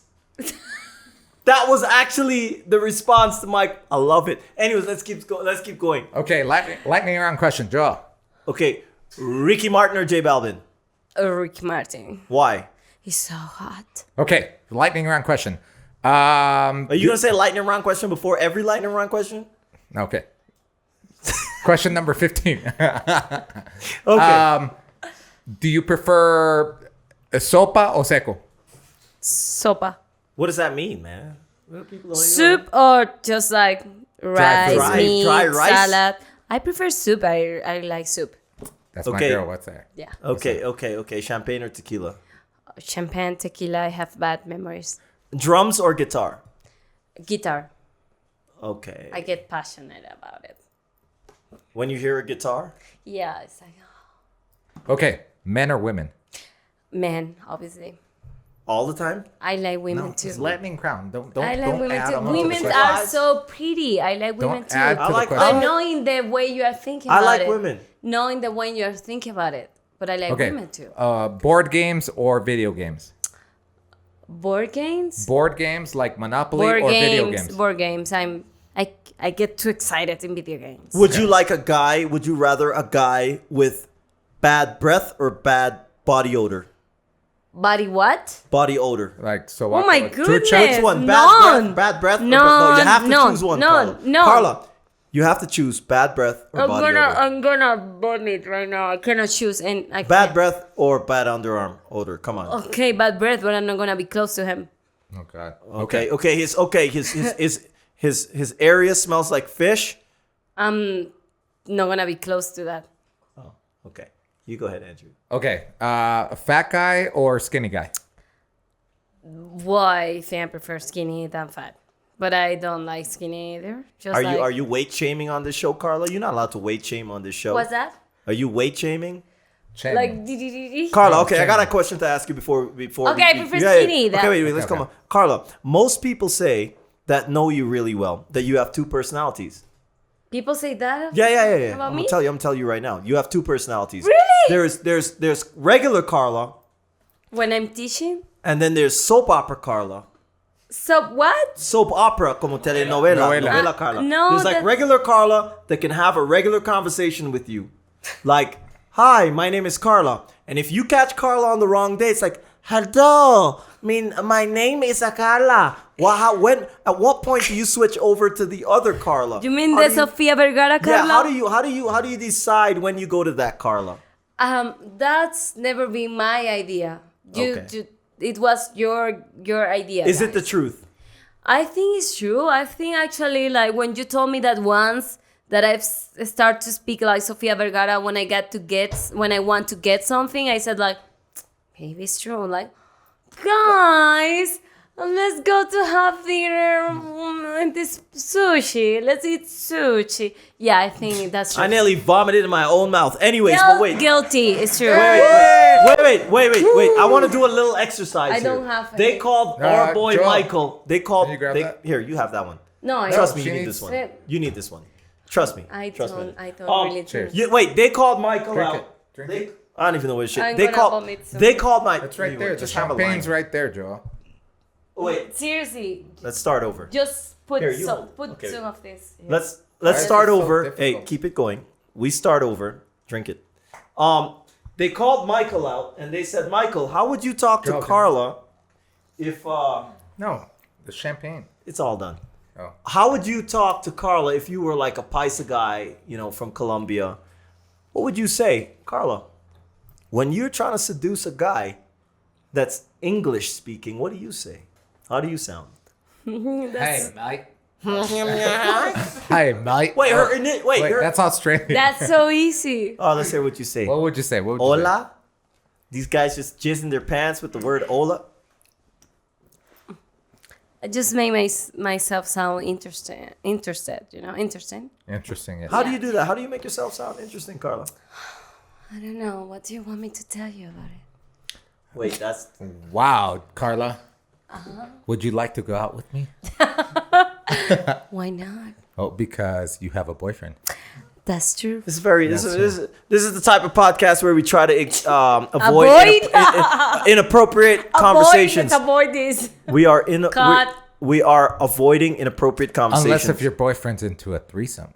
That was actually the response to my... I love it. Anyways, let's keep going. Okay, lightning round question. Joel. Okay, Ricky Martin or J Balvin? Rick Martin. Why? He's so hot. Okay, lightning round question. Are you gonna say lightning round question before every lightning round question? Okay. Question number 15. Okay. Do you prefer sopa or seco? Sopa. What does that mean, man? Soup or just like rice, food. meat, Dry rice? salad. I prefer soup. I like soup. That's my Okay. girl. What's that? Yeah. Okay. Champagne or tequila? Champagne, tequila, I have bad memories. Drums or guitar? Guitar. Okay. I get passionate about it. When you hear a guitar? Yeah, it's like, Okay, men or women? man, obviously. All the time? I like women too. It's lightning round. Don't I like don't women add too. them onto the Women question. are so pretty. I like women Don't too. add to I the like- question. But knowing the way you are thinking I about like it. women. Knowing the way you are thinking about it. But I like Okay. women too. Board games or video games? Board games? Board games like Monopoly Board or games. video games? Board games. I get too excited in video games. Would you like a guy, would you rather a guy with bad breath or bad body odor? Body what? Body odor. Like so. Oh my Chucha? goodness. Which one? None. Bad breath? None. No, you have to None. choose one, None. Carla. None. Carla, you have to choose bad breath or body odor. I'm gonna vomit right now. I cannot choose and I Bad can't. breath or bad underarm odor? Come on. Okay, bad breath, but I'm not gonna be close to him. Oh God. Okay. His area smells like fish. I'm not gonna be close to that. Oh, okay. You go ahead, Andrew. Okay. A fat guy or skinny guy? Why? I think I prefer skinny than fat, but I don't like skinny either. Just Are you weight shaming on this show, Carla? You're not allowed to weight shame on this show. What's that? Are you weight shaming? Chin. Like d. Carla, okay, I got a question to ask you before. Okay, I prefer skinny then. Okay, wait, let's Okay. come on. Carla, most people say that know you really well, that you have two personalities. People say that. Yeah. About I'm me? gonna tell you right now. You have two personalities. Really? There's regular Carla, When I'm teaching. and then there's soap opera Carla. So what? Soap opera como telenovela, novela Carla. no, There's like that- regular Carla that can have a regular conversation with you. Like, hi, my name is Carla. And if you catch Carla on the wrong day, it's like, hello, my name is Carla. At what point do you switch over to the other Carla? You mean How the do you- Sofia Vergara Carla? Yeah, how do you decide when you go to that Carla? That's never been my idea. Okay. It was your idea. Is it the guys. truth? I think it's true. I think actually, like when you told me that once that I've started to speak like Sofia Vergara when I want to get something, I said like, maybe it's true. Like, guys, let's go to have dinner and this sushi. Let's eat sushi. Yeah, I think that's true. I nearly vomited in my own mouth. Anyways, but wait. Guilty. It's true. Wait. I want to do a little exercise I here. don't have They any. called our boy Joel, Michael. They called. can you grab that? Here, you have that one. No, I Trust don't. me, you she need needs- this one. You need this one. Trust me. I Trust don't. me. I don't really cheers. think. Wait, they called Michael Drink out. it. Drink They- it. I don't even know what shit. I'm They gonna called. vomit soon. They called my. It's right there. The Just have a champagne's line. right there, Joel. Wait, Seriously, let's start over. just put Here, you some hold. put Okay. some of this. here. Let's Why is start it so over. Hey, difficult? keep it going. We start over. Drink it. They called Michael out and they said, Michael, how would you talk to Okay. Carla if No, the champagne. it's all done? Oh. How would you talk to Carla if you were like a paisa guy, from Colombia? What would you say, Carla? When you're trying to seduce a guy that's English speaking, what do you say? How do you sound? That's, mate. Hey, mate. Wait, That's Australian. that's so easy. Oh, let's hear what you say. What would you say? What would you say? Hola? These guys just jizz in their pants with the word hola? I just make myself sound interested. Interesting. Interesting. Yes. How do you do that? How do you make yourself sound interesting, Carla? I don't know. What do you want me to tell you about it? Wait, that's... Wow, Carla. Would you like to go out with me? Why not? Oh, because you have a boyfriend. That's true. This is the type of podcast where we try to avoid Avoid? inappropriate conversations. Avoid this. We are Cut. we are avoiding inappropriate conversations. Unless if your boyfriend's into a threesome.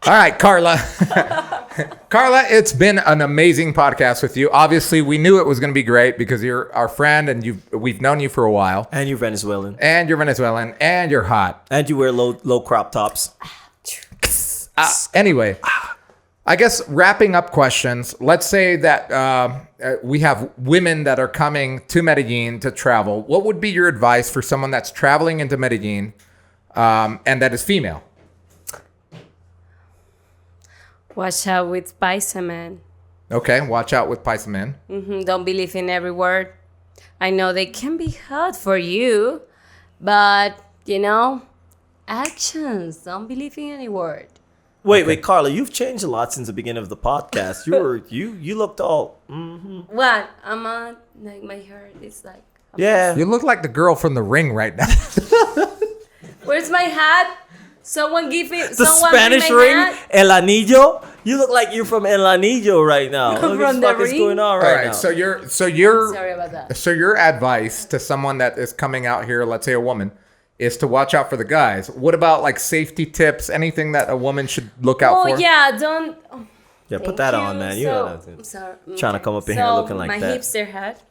All right, Carla. Carla, it's been an amazing podcast with you. Obviously, we knew it was going to be great because you're our friend and we've known you for a while. And you're Venezuelan. And you're Venezuelan and you're hot. And you wear low crop tops. Anyway, I guess wrapping up questions. Let's say that we have women that are coming to Medellin to travel. What would be your advice for someone that's traveling into Medellin and that is female? Watch out with paisa man. Okay, watch out with paisa men. Don't believe in every word. I know they can be hard for you, but actions. Don't believe in any word. Wait, Carla, you've changed a lot since the beginning of the podcast. You looked all What? Like my hair is like. yeah. You look like the girl from The Ring right now. Where's my hat? Someone give me. The someone Spanish bring my ring, hat. El Anillo. You look like you're from El Anillo right now. Look what From the the fuck is ring? going on All right right, now. so you're Sorry about that. so your advice to someone that is coming out here, let's say a woman, is to watch out for the guys. What about like safety tips? Anything that a woman should look out for? Oh yeah, don't. yeah, put Thank that you. on, man. You So, know that. I'm sorry. Trying to come up in here So, looking like my that. hipster hat.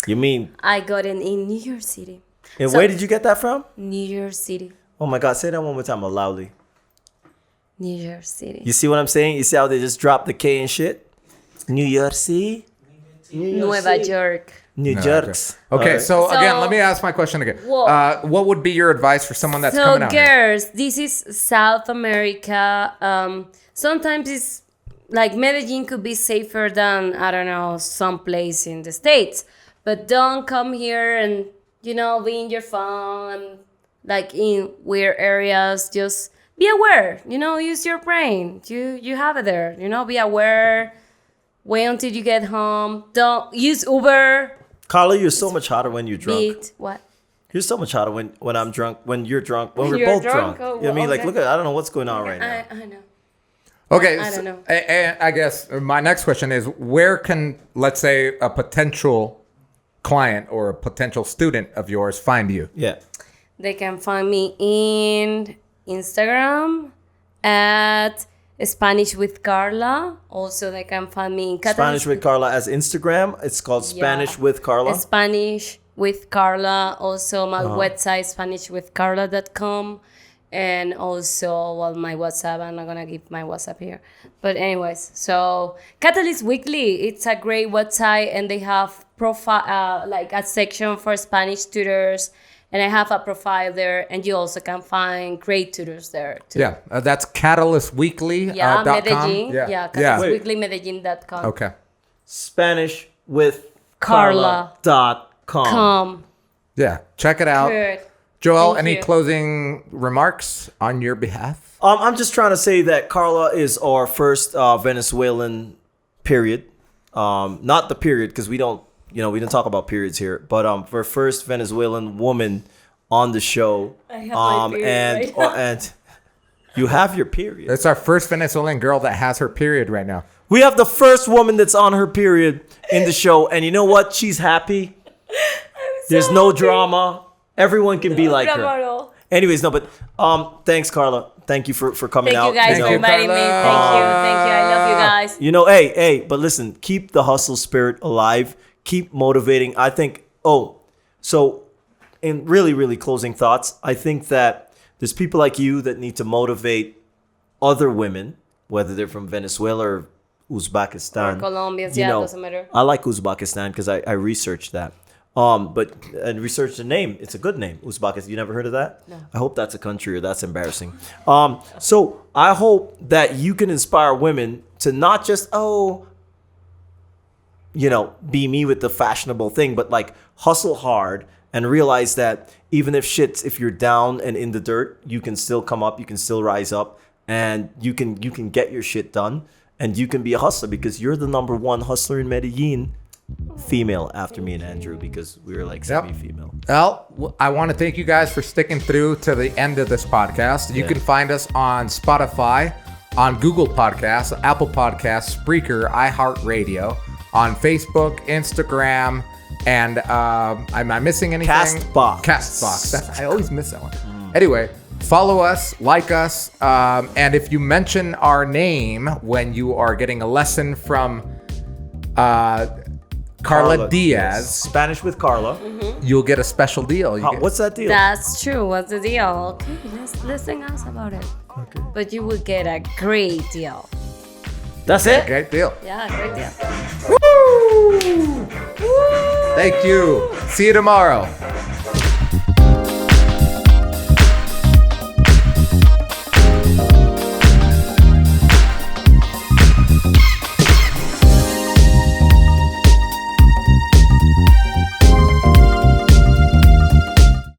You mean? I got it in New York City. And So- where did you get that from? New York City. Oh my God, say that one more time, loudly. New York City. You see what I'm saying? You see how they just dropped the K and shit? New York City? Nueva York. New No, York. Okay, so So- again, let me ask my question again. Well- What would be your advice for someone that's So coming out here? girls, this is South America. Sometimes it's like Medellin could be safer than, I don't know, some place in the States. But don't come here and, be in your phone and like in weird areas. Just be aware, use your brain. You have it there, be aware. Wait until you get home. Don't use Uber. Carla, you're so much hotter when you're drunk. Beat. What? You're so much hotter when I'm drunk, when you're drunk, when we're You're both drunk? drunk. Oh, You know what I mean? well, Like, okay. look at, I don't know what's going on right now. I know. Okay, I don't know. And I guess my next question is, where can, let's say, a potential client or a potential student of yours find you? Yeah. They can find me in Instagram at Spanish with Carla. Also, they can find me in Spanish with Carla as Instagram. It's called Spanish Yeah. with Carla. Spanish with Carla. Also, my website, SpanishWithCarla.com. And also, well, my WhatsApp. I'm not going to give my WhatsApp here. But anyways, so Catalyst Weekly, it's a great website. And they have profile, like a section for Spanish tutors. And I have a profile there. And you also can find great tutors there, too. Yeah, that's catalystweekly.com. Yeah, Medellin. Yeah. CatalystWeeklyMedellin.com. Okay. Spanish with Carla.com. Carla.com. Yeah, check it out. Good. Joel, Thank any you. closing remarks on your behalf? I'm just trying to say that Carla is our first Venezuelan period. Not the period, because we don't talk about periods here. But for first Venezuelan woman on the show. I have my period and right now. and you have your period. It's our first Venezuelan girl that has her period right now. We have the first woman that's on her period in the show, and you know what? She's happy. There's no drama. Everyone can be like her. Anyways, no, but thanks, Carla. Thank you for coming Thank out. you guys Thank for you, inviting me. Carla. Thank you. I love you guys. You know, hey, but listen, keep the hustle spirit alive. Keep motivating. I think, so in really, really closing thoughts, I think that there's people like you that need to motivate other women, whether they're from Venezuela or Uzbekistan. Or Colombia, You yeah, know, doesn't matter. I like Uzbekistan because I researched that. And research the name. It's a good name, Uzbekistan. You never heard of that? No. I hope that's a country or that's embarrassing. So I hope that you can inspire women to not just, be me with the fashionable thing, but like hustle hard and realize that even if you're down and in the dirt, you can still come up, you can still rise up, and you can get your shit done, and you can be a hustler because you're the number one hustler in Medellin. Female after me and Andrew because we were like semi-female. Well, I want to thank you guys for sticking through to the end of this podcast. You can find us on Spotify, on Google Podcasts, Apple Podcasts, Spreaker, iHeartRadio, on Facebook, Instagram, and am I missing anything? Castbox. I always miss that one. Anyway, follow us, like us, and if you mention our name when you are getting a lesson from Carla Diaz, Spanish with Carla. you'll get a special deal. What's that deal? That's true. What's the deal? Okay, let's ask about it. Okay. But you will get a great deal. That's it? Great deal. Yeah, great deal. Thank you. See you tomorrow.